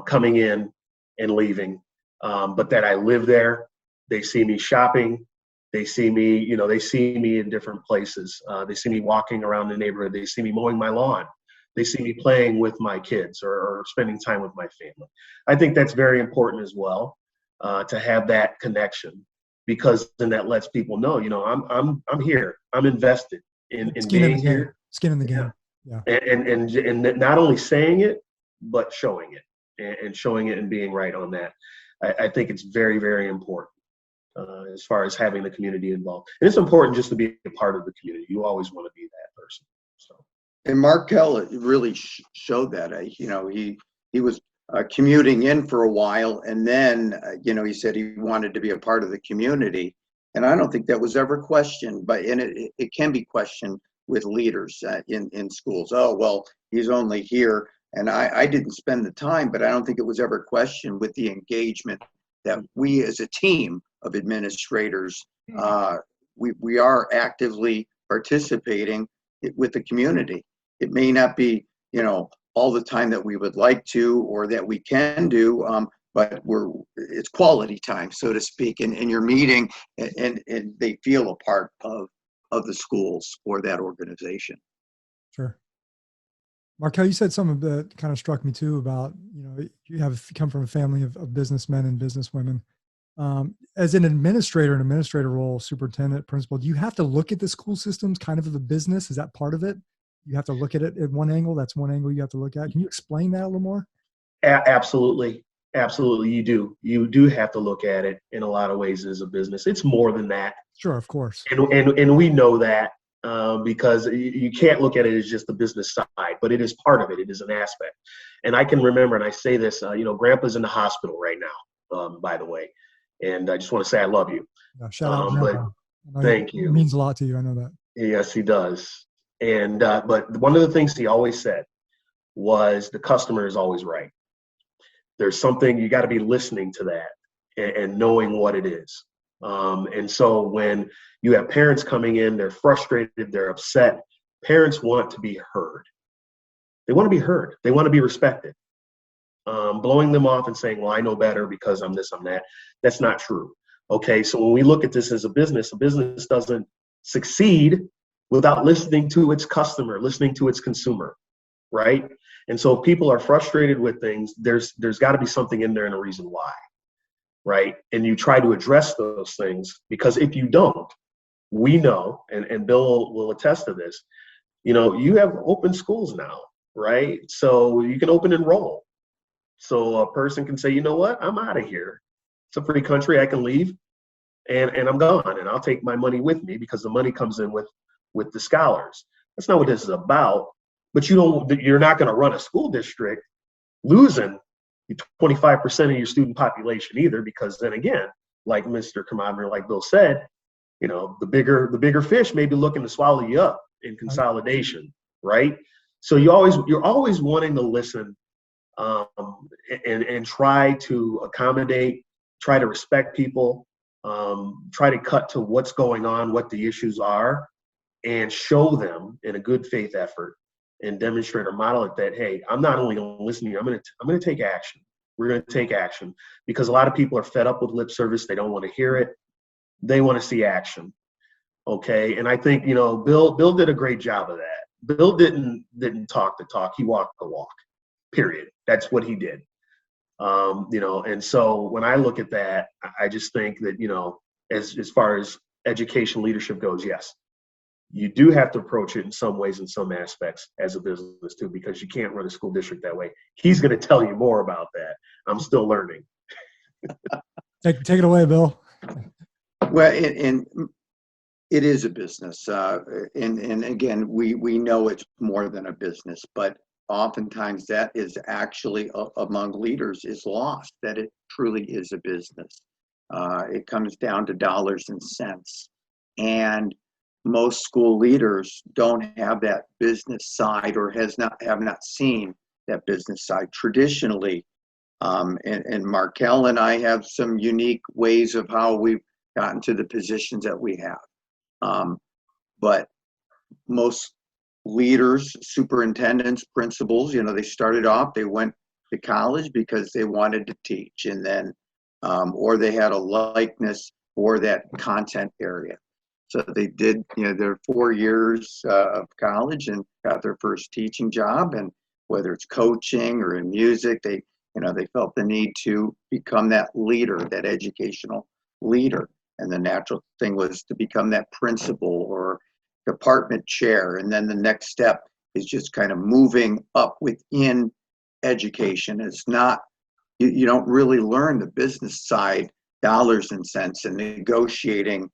coming in and leaving, but that I live there. They see me shopping. They see me, they see me in different places. They see me walking around the neighborhood. They see me mowing my lawn. They see me playing with my kids or spending time with my family. I think that's very important as well, to have that connection, because then that lets people know, I'm here. I'm invested in being here. Skin in the game. Yeah. And not only saying it, but showing it and showing it and being right on that. I think it's very, very important as far as having the community involved. And it's important just to be a part of the community. You always want to be that person. So. And Markiel really showed that. He was commuting in for a while, and then he said he wanted to be a part of the community. And I don't think that was ever questioned, and it can be questioned with leaders in schools. Oh, well, he's only here, and I didn't spend the time, but I don't think it was ever questioned with the engagement that we as a team of administrators, we are actively participating with the community. It may not be, all the time that we would like to or that we can do, but it's quality time, so to speak, and you're meeting and they feel a part of the schools or that organization. Sure. Markiel, you said something that kind of struck me too about, you come from a family of businessmen and businesswomen. As an administrator role, superintendent, principal, do you have to look at the school systems kind of as a business? Is that part of it? You have to look at it at one angle. That's one angle you have to look at. Can you explain that a little more? Absolutely. Absolutely. You do have to look at it in a lot of ways as a business. It's more than that. Sure. Of course. And we know that because you can't look at it as just the business side, but it is part of it. It is an aspect. And I can remember, and I say this, Grandpa's in the hospital right now, by the way. And I just want to say I love you. Yeah, shout out, Grandpa. Thank you. It means a lot to you. I know that. Yes, he does. And but one of the things he always said was the customer is always right. There's something, you got to be listening to that and knowing what it is. And so when you have parents coming in, they're frustrated, they're upset. Parents want to be heard. They want to be heard. They want to be respected. Blowing them off and saying, well, I know better because I'm this, I'm that. That's not true. Okay, so when we look at this as a business doesn't succeed without listening to its customer, listening to its consumer, right? And so if people are frustrated with things, there's got to be something in there and a reason why, right? And you try to address those things, because if you don't, we know, and Bill will attest to this, you have open schools now, right? So you can open enroll. So a person can say, you know what, I'm out of here. It's a free country, I can leave and I'm gone, and I'll take my money with me because the money comes in with the scholars. That's not what this is about. But you're not going to run a school district losing 25% of your student population either, because then again, like Mr. Kermavner, like Bill said, the bigger fish may be looking to swallow you up in consolidation, right? So you're always wanting to listen and try to accommodate, try to respect people, try to cut to what's going on, what the issues are, and show them in a good faith effort and demonstrate or model it that, hey, I'm not only going to listen to you, I'm going to take action. We're going to take action, because a lot of people are fed up with lip service. They don't want to hear it. They want to see action. Okay. And I think, Bill did a great job of that. Bill didn't talk the talk. He walked the walk, period. That's what he did. And so when I look at that, I just think that, as far as education leadership goes, yes, you do have to approach it in some ways, in some aspects as a business too, because you can't run a school district that way. He's going to tell you more about that. I'm still learning. Take it away, Bill. Well, and it is a business. And again, we know it's more than a business, but oftentimes that is actually among leaders is lost, that it truly is a business. It comes down to dollars and cents. And most school leaders don't have that business side, or have not seen that business side traditionally. And Markiel and I have some unique ways of how we've gotten to the positions that we have. But most leaders, superintendents, principals, they started off, they went to college because they wanted to teach, and then, or they had a likeness for that content area. So they did, their 4 years of college and got their first teaching job. And whether it's coaching or in music, they felt the need to become that leader, that educational leader. And the natural thing was to become that principal or department chair. And then the next step is just kind of moving up within education. It's not, you don't really learn the business side, dollars and cents, and negotiating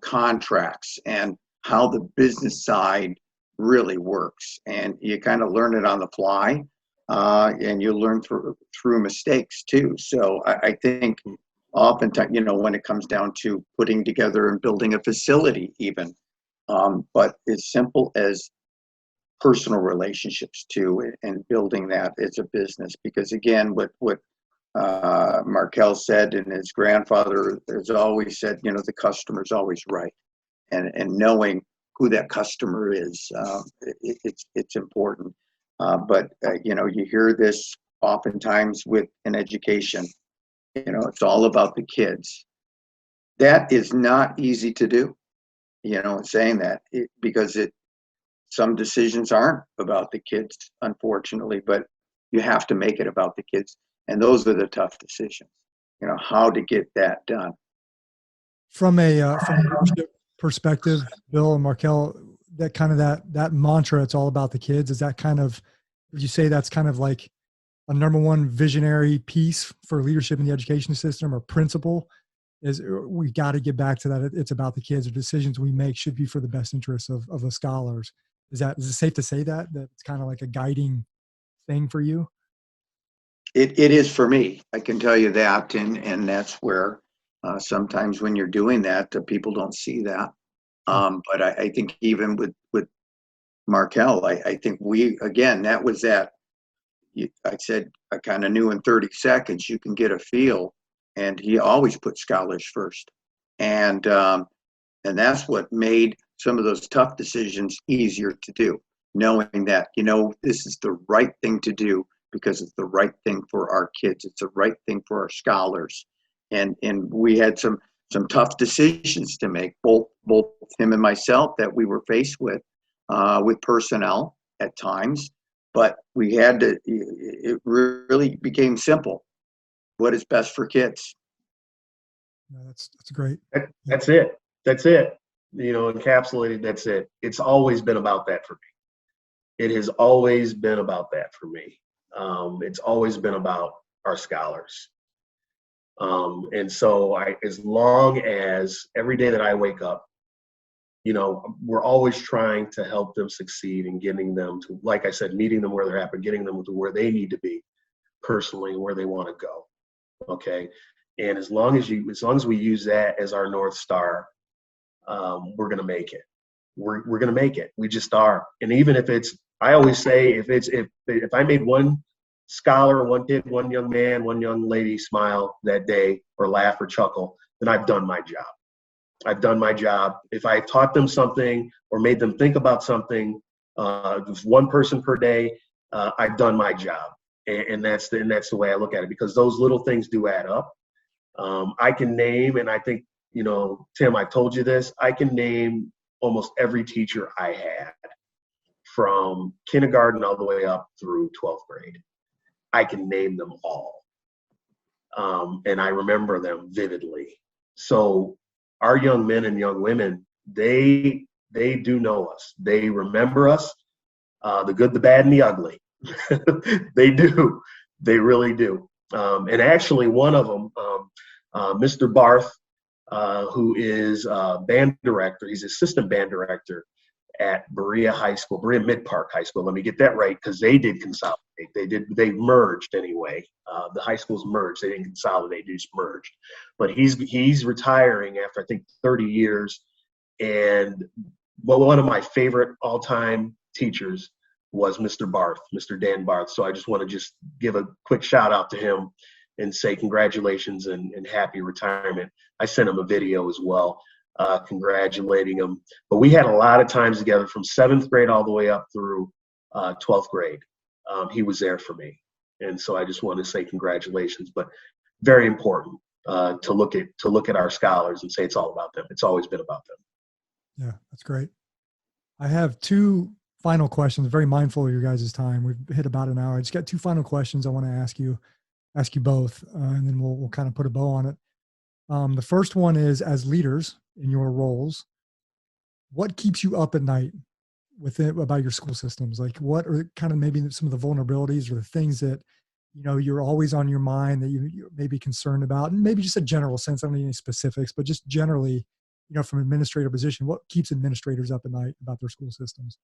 contracts and how the business side really works. And you kind of learn it on the fly, and you learn through mistakes too. So I think oftentimes, when it comes down to putting together and building a facility even, but as simple as personal relationships too, and building that as a business. Because again, what Markiel said, and his grandfather has always said, the customer's always right, and knowing who that customer is, it's important. But you hear this oftentimes in education. It's all about the kids. That is not easy to do. Saying that because some decisions aren't about the kids, unfortunately, but you have to make it about the kids. And those are the tough decisions, how to get that done. From a leadership perspective, Bill and Markiel, that kind of that mantra, it's all about the kids. Is that would you say that's kind of like a number one visionary piece for leadership in the education system, or principle? Is we got to get back to that. It's about the kids. The decisions we make should be for the best interests of the scholars. Is it safe to say that it's kind of like a guiding thing for you? It is for me. I can tell you that, and that's where sometimes when you're doing that, people don't see that. But I think even with Markiel, I think that was that. I said I kind of knew in 30 seconds you can get a feel, and he always put scholars first, and that's what made some of those tough decisions easier to do, knowing that this is the right thing to do because it's the right thing for our kids, it's the right thing for our scholars, and we had some tough decisions to make, both him and myself, that we were faced with personnel at times. But we had to, it really became simple. What is best for kids? No, that's great. That's it. Encapsulated, that's it. It's always been about that for me. It has always been about that for me. It's always been about our scholars. And so as long as every day that I wake up, we're always trying to help them succeed and getting them to, like I said, meeting them where they're at, but getting them to where they need to be personally, where they want to go. Okay. And as long as we use that as our North Star, we're going to make it. We're going to make it. We just are. And even if I always say, if I made one scholar, one kid, one young man, one young lady smile that day or laugh or chuckle, then I've done my job. I've done my job. If I taught them something or made them think about something, just one person per day, I've done my job. And that's the way I look at it, because those little things do add up. I can name, and I think, Tim, I told you this, I can name almost every teacher I had from kindergarten all the way up through 12th grade. I can name them all. And I remember them vividly. So our young men and young women, they do know us. They remember us, the good, the bad, and the ugly. They do. They really do. And actually, one of them, Mr. Barth, who is band director, he's assistant band director at Berea High School, Berea Mid-Park High School. Let me get that right, because they did consolidate. They merged anyway. The high schools merged. They didn't consolidate, they just merged. But he's retiring after, I think, 30 years. And one of my favorite all-time teachers was Mr. Barth, Mr. Dan Barth. So I just want to give a quick shout out to him and say congratulations and happy retirement. I sent him a video as well, congratulating him. But we had a lot of times together from 7th grade all the way up through 12th grade. He was there for me. And so I just want to say congratulations, but very important to look at our scholars and say it's all about them. It's always been about them. Yeah, that's great. I have two final questions, very mindful of your guys' time. We've hit about an hour. I just got two final questions I want to ask you both, and then we'll kind of put a bow on it. The first one is, as leaders in your roles, what keeps you up at night about your school systems? Like, what are kind of maybe some of the vulnerabilities or the things that, you're always on your mind that you may be concerned about, and maybe just a general sense, I don't need any specifics, but just generally, from an administrator position, what keeps administrators up at night about their school systems?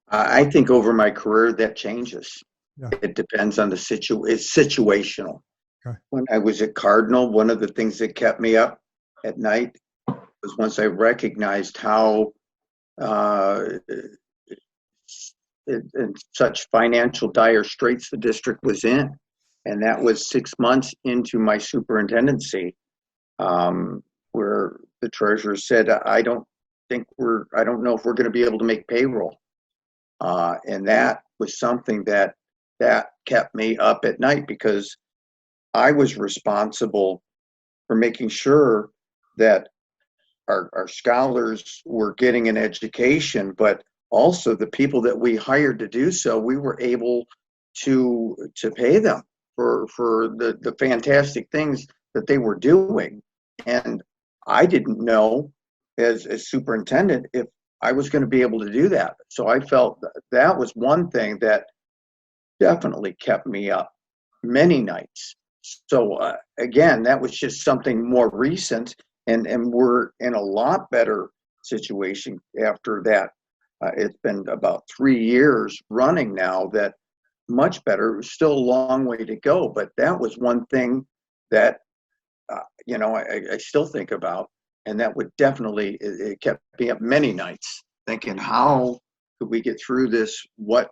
I think over my career that changes. Yeah. It depends on it's situational. Okay. When I was at Cardinal, one of the things that kept me up at night was once I recognized how in such financial dire straits the district was in. And that was 6 months into my superintendency, where the treasurer said, I don't know if we're going to be able to make payroll. And that was something that kept me up at night, because I was responsible for making sure that our scholars were getting an education, but also the people that we hired to do so, we were able to pay them for the fantastic things that they were doing. And I didn't know as superintendent if I was going to be able to do that. So I felt that was one thing that definitely kept me up many nights. So again, that was just something more recent, and we're in a lot better situation after that. It's been about 3 years running now, that much better. It was still a long way to go, but that was one thing that I still think about, and that would definitely, it kept me up many nights thinking, how could we get through this? What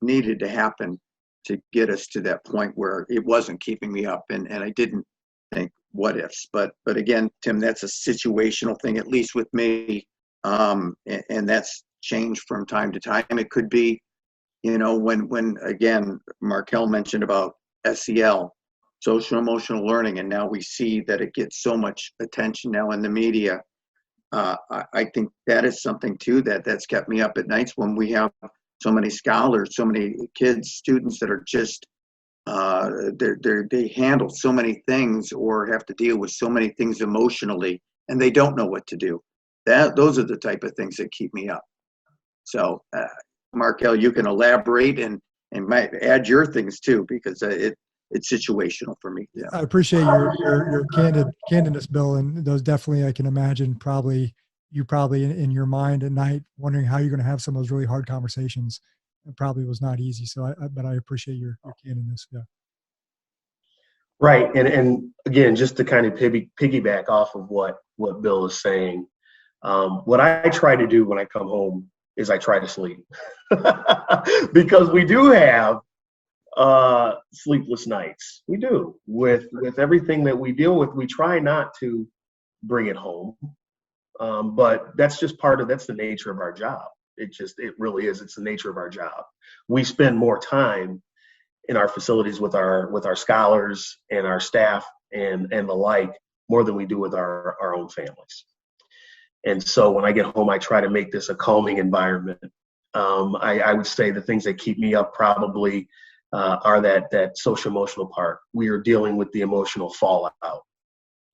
needed to happen to get us to that point where it wasn't keeping me up, and I didn't think what ifs. But again, Tim, that's a situational thing, at least with me, and that's changed from time to time. It could be, when again, Markiel mentioned about SEL, social emotional learning, and now we see that it gets so much attention now in the media. I think that is something too that's kept me up at nights, when we have so many scholars, so many kids, students that are just they handle so many things or have to deal with so many things emotionally, and they don't know what to do. Those are the type of things that keep me up. So, Markiel, you can elaborate and might add your things too, because it's situational for me. Yeah. I appreciate your candidness, Bill, and those definitely, I can imagine, probably in your mind at night wondering how you're going to have some of those really hard conversations. It probably was not easy. So, but I appreciate your candidness. Yeah. Right, and again, just to kind of piggyback off of what Bill is saying, what I try to do when I come home is I try to sleep because we do have sleepless nights. We do with everything that we deal with. We try not to bring it home, but that's just that's the nature of our job. It really is. It's the nature of our job. We spend more time in our facilities with our scholars and our staff and the like more than we do with our own families. And so when I get home, I try to make this a calming environment. I would say the things that keep me up probably are that social emotional part. We are dealing with the emotional fallout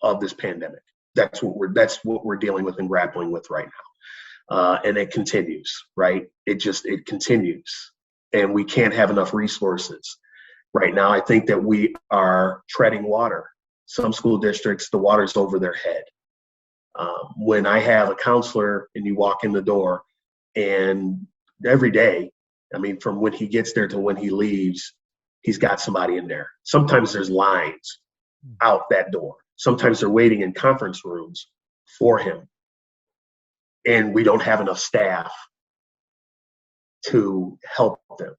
of this pandemic. That's what we're dealing with and grappling with right now. And it continues, right? It continues. And we can't have enough resources. Right now, I think that we are treading water. Some school districts, the water's over their head. When I have a counselor and you walk in the door, and every day, I mean, from when he gets there to when he leaves, he's got somebody in there. Sometimes there's lines out that door. Sometimes they're waiting in conference rooms for him. And we don't have enough staff to help them.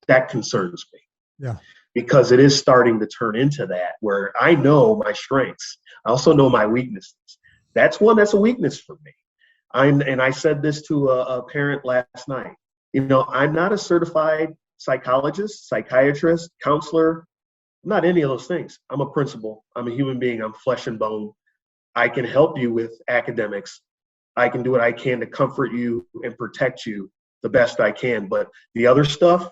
That concerns me. Yeah. Because it is starting to turn into that where I know my strengths. I also know my weaknesses. That's a weakness for me. And I said this to a parent last night. I'm not a certified psychologist, psychiatrist, counselor. I'm not any of those things. I'm a principal. I'm a human being. I'm flesh and bone. I can help you with academics. I can do what I can to comfort you and protect you the best I can. But the other stuff,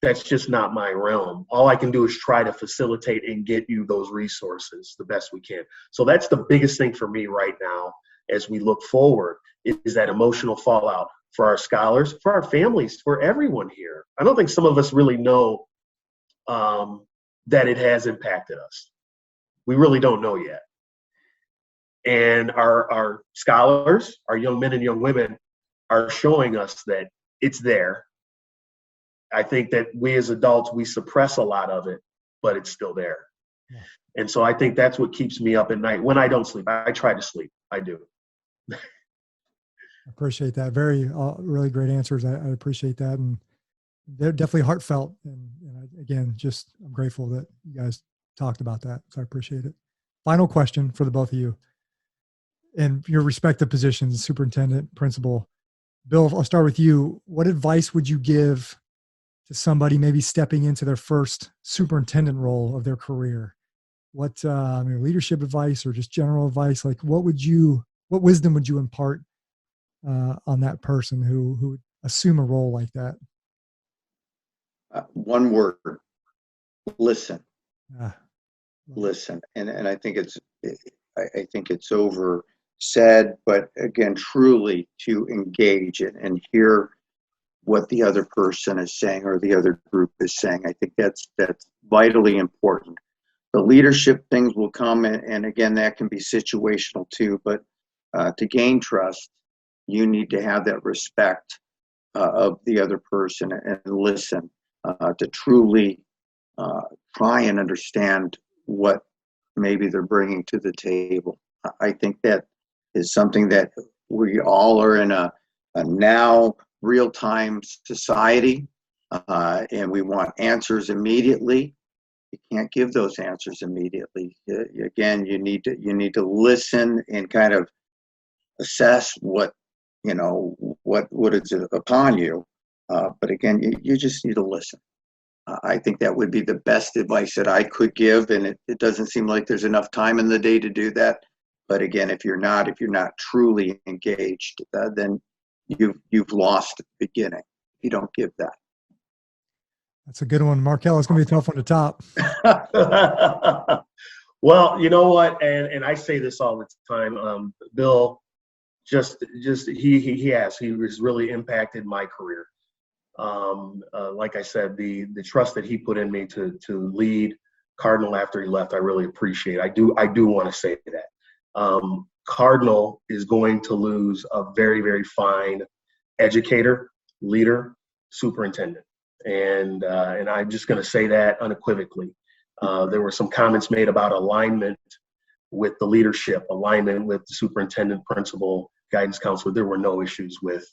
that's just not my realm. All I can do is try to facilitate and get you those resources the best we can. So that's the biggest thing for me right now as we look forward is that emotional fallout for our scholars, for our families, for everyone here. I don't think some of us really know that it has impacted us. We really don't know yet. And our scholars, our young men and young women are showing us that it's there. I think that we as adults, we suppress a lot of it, but it's still there. Yeah. And so I think that's what keeps me up at night. When I don't sleep, I try to sleep. I do. Appreciate that. Very, really great answers. I appreciate that. And they're definitely heartfelt. And again, I'm grateful that you guys talked about that. So I appreciate it. Final question for the both of you. In your respective positions, superintendent, principal. Bill, I'll start with you. What advice would you give to somebody maybe stepping into their first superintendent role of their career? What leadership advice or just general advice? Like what wisdom would you impart on that person who would assume a role like that? One word: listen. Listen, and I think it's over said, but again, truly to engage and hear what the other person is saying or the other group is saying. I think that's vitally important. The leadership things will come, and again, that can be situational too, but to gain trust, you need to have that respect of the other person and listen to truly try and understand what maybe they're bringing to the table. I think that is something that we all are in a now real-time society, and we want answers immediately. You can't give those answers immediately. Again, you need to listen and kind of assess what is upon you. But again, you just need to listen. I think that would be the best advice that I could give, and it doesn't seem like there's enough time in the day to do that. But again, if you're not truly engaged, then you've lost at the beginning. You don't give that. That's a good one, Markiel. It's going to be a tough one to top. Well, you know what, and I say this all the time. Bill, he has really impacted my career. Like I said, the trust that he put in me to lead Cardinal after he left, I really appreciate. I do want to say that. Cardinal is going to lose a very, very fine educator, leader, superintendent. And I'm just going to say that unequivocally. There were some comments made about alignment with the leadership, alignment with the superintendent, principal, guidance counselor. There were no issues with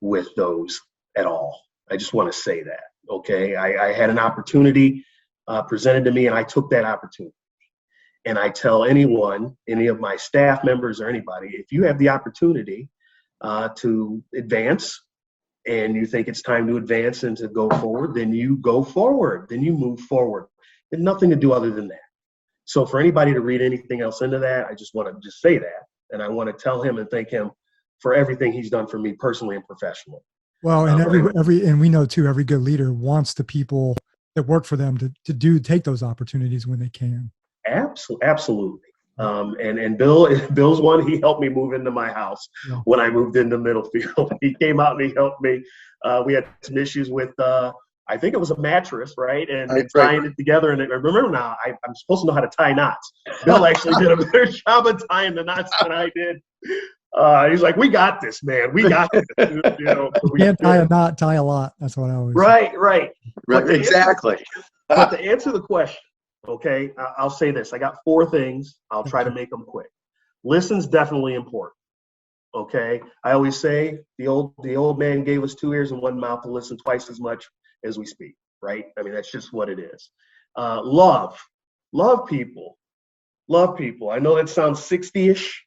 with those at all. I just want to say that, okay? I had an opportunity presented to me, and I took that opportunity. And I tell anyone, any of my staff members or anybody, if you have the opportunity to advance and you think it's time to advance and to go forward, then you go forward, then you move forward. There's nothing to do other than that. So for anybody to read anything else into that, I just want to just say that. And I want to tell him and thank him for everything he's done for me personally and professionally. Well, and and we know too, every good leader wants the people that work for them to take those opportunities when they can. Absolutely. And Bill's one, he helped me move into my house when I moved into Middlefield. He came out and he helped me. We had some issues with, I think it was a mattress, right? And tying it together. And I remember now, I'm supposed to know how to tie knots. Bill actually did a better job of tying the knots than I did. He's like, we got this, man. We got this. You can't tie a knot, tie a lot. That's what I always say. Right. Exactly. But to answer the question, okay, I'll say this. I got 4 things. I'll try to make them quick. Listen's definitely important. Okay. I always say the old man gave us 2 ears and 1 mouth to listen twice as much as we speak, right? I mean, that's just what it is. Love people. I know that sounds 60-ish,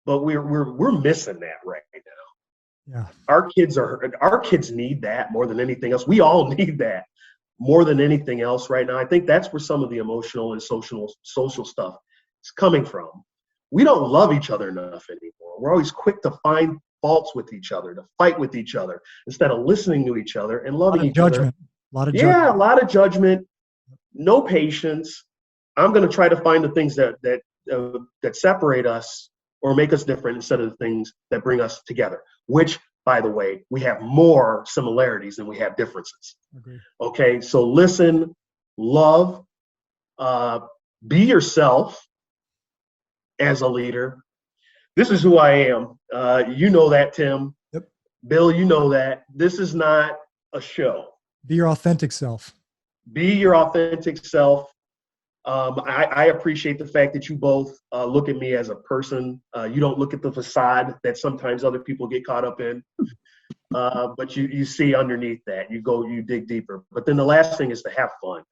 but we're missing that right now. Yeah. Our kids need that more than anything else. We all need that more than anything else right now. I think that's where some of the emotional and social stuff is coming from. We don't love each other enough anymore. We're always quick to find faults with each other, to fight with each other, instead of listening to each other and loving each other. A lot of judgment. Yeah, a lot of judgment, no patience. I'm going to try to find the things that separate us or make us different instead of the things that bring us together, which, by the way, we have more similarities than we have differences. Agreed. Okay, so listen, love, be yourself as a leader. This is who I am. You know that, Tim. Yep. Bill, you know that. This is not a show. Be your authentic self. Be your authentic self. I appreciate the fact that you both look at me as a person. You don't look at the facade that sometimes other people get caught up in, but you see underneath that. You dig deeper. But then the last thing is to have fun, man.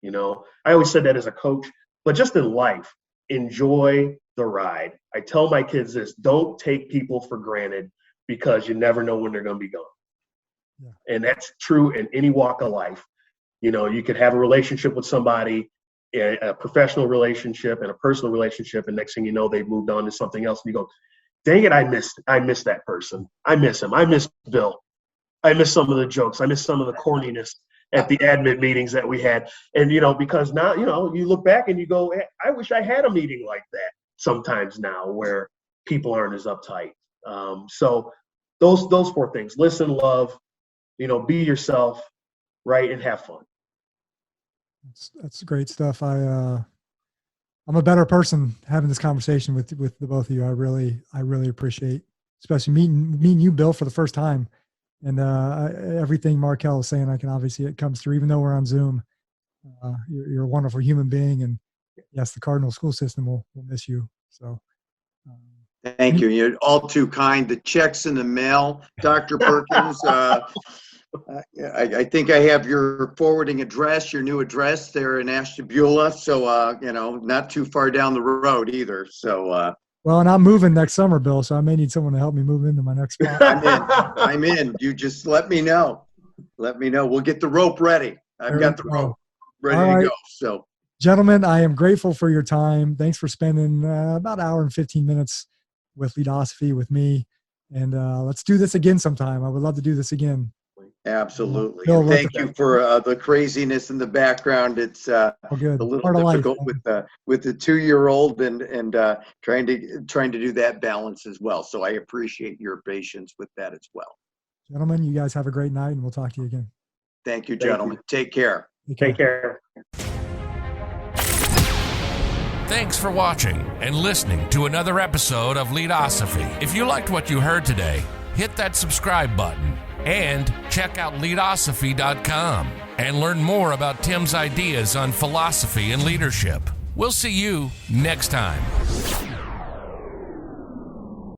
You know, I always said that as a coach, but just in life, enjoy the ride. I tell my kids this: don't take people for granted because you never know when they're going to be gone. Yeah. And that's true in any walk of life. You know, you could have a relationship with somebody, a professional relationship and a personal relationship, and next thing you know, they've moved on to something else. And you go, dang it, I miss that person. I miss him. I miss Bill. I miss some of the jokes. I miss some of the corniness at the admin meetings that we had. And, you know, because now, you know, you look back and you go, hey, I wish I had a meeting like that sometimes now where people aren't as uptight. So those 4 things: listen, love, you know, be yourself, right, and have fun. That's great stuff. I'm a better person having this conversation with the both of you. I really appreciate, especially meeting you, Bill, for the first time. And everything Markiel is saying, I can obviously, it comes through, even though we're on Zoom. You're a wonderful human being, and yes, the Cardinal school system will miss you. So, thank you. You're all too kind. The check's in the mail, Dr. Perkins. I think I have your forwarding address, your new address there in Ashtabula. So, you know, not too far down the road either. So, well, and I'm moving next summer, Bill, so I may need someone to help me move into my next spot. I'm in. You just let me know. We'll get the rope ready. I've got the rope ready to go. So, gentlemen, I am grateful for your time. Thanks for spending about an hour and 15 minutes with Leadosophy with me. And let's do this again sometime. I would love to do this again. Absolutely. And thank you for the craziness in the background. It's a little difficult with the 2-year-old and trying to do that balance as well. So I appreciate your patience with that as well. Gentlemen, you guys have a great night, and we'll talk to you again. Thank you, gentlemen. Take care. Take care. Thanks for watching and listening to another episode of Leadosophy. If you liked what you heard today, hit that subscribe button and check out Leadosophy.com and learn more about Tim's ideas on philosophy and leadership. We'll see you next time.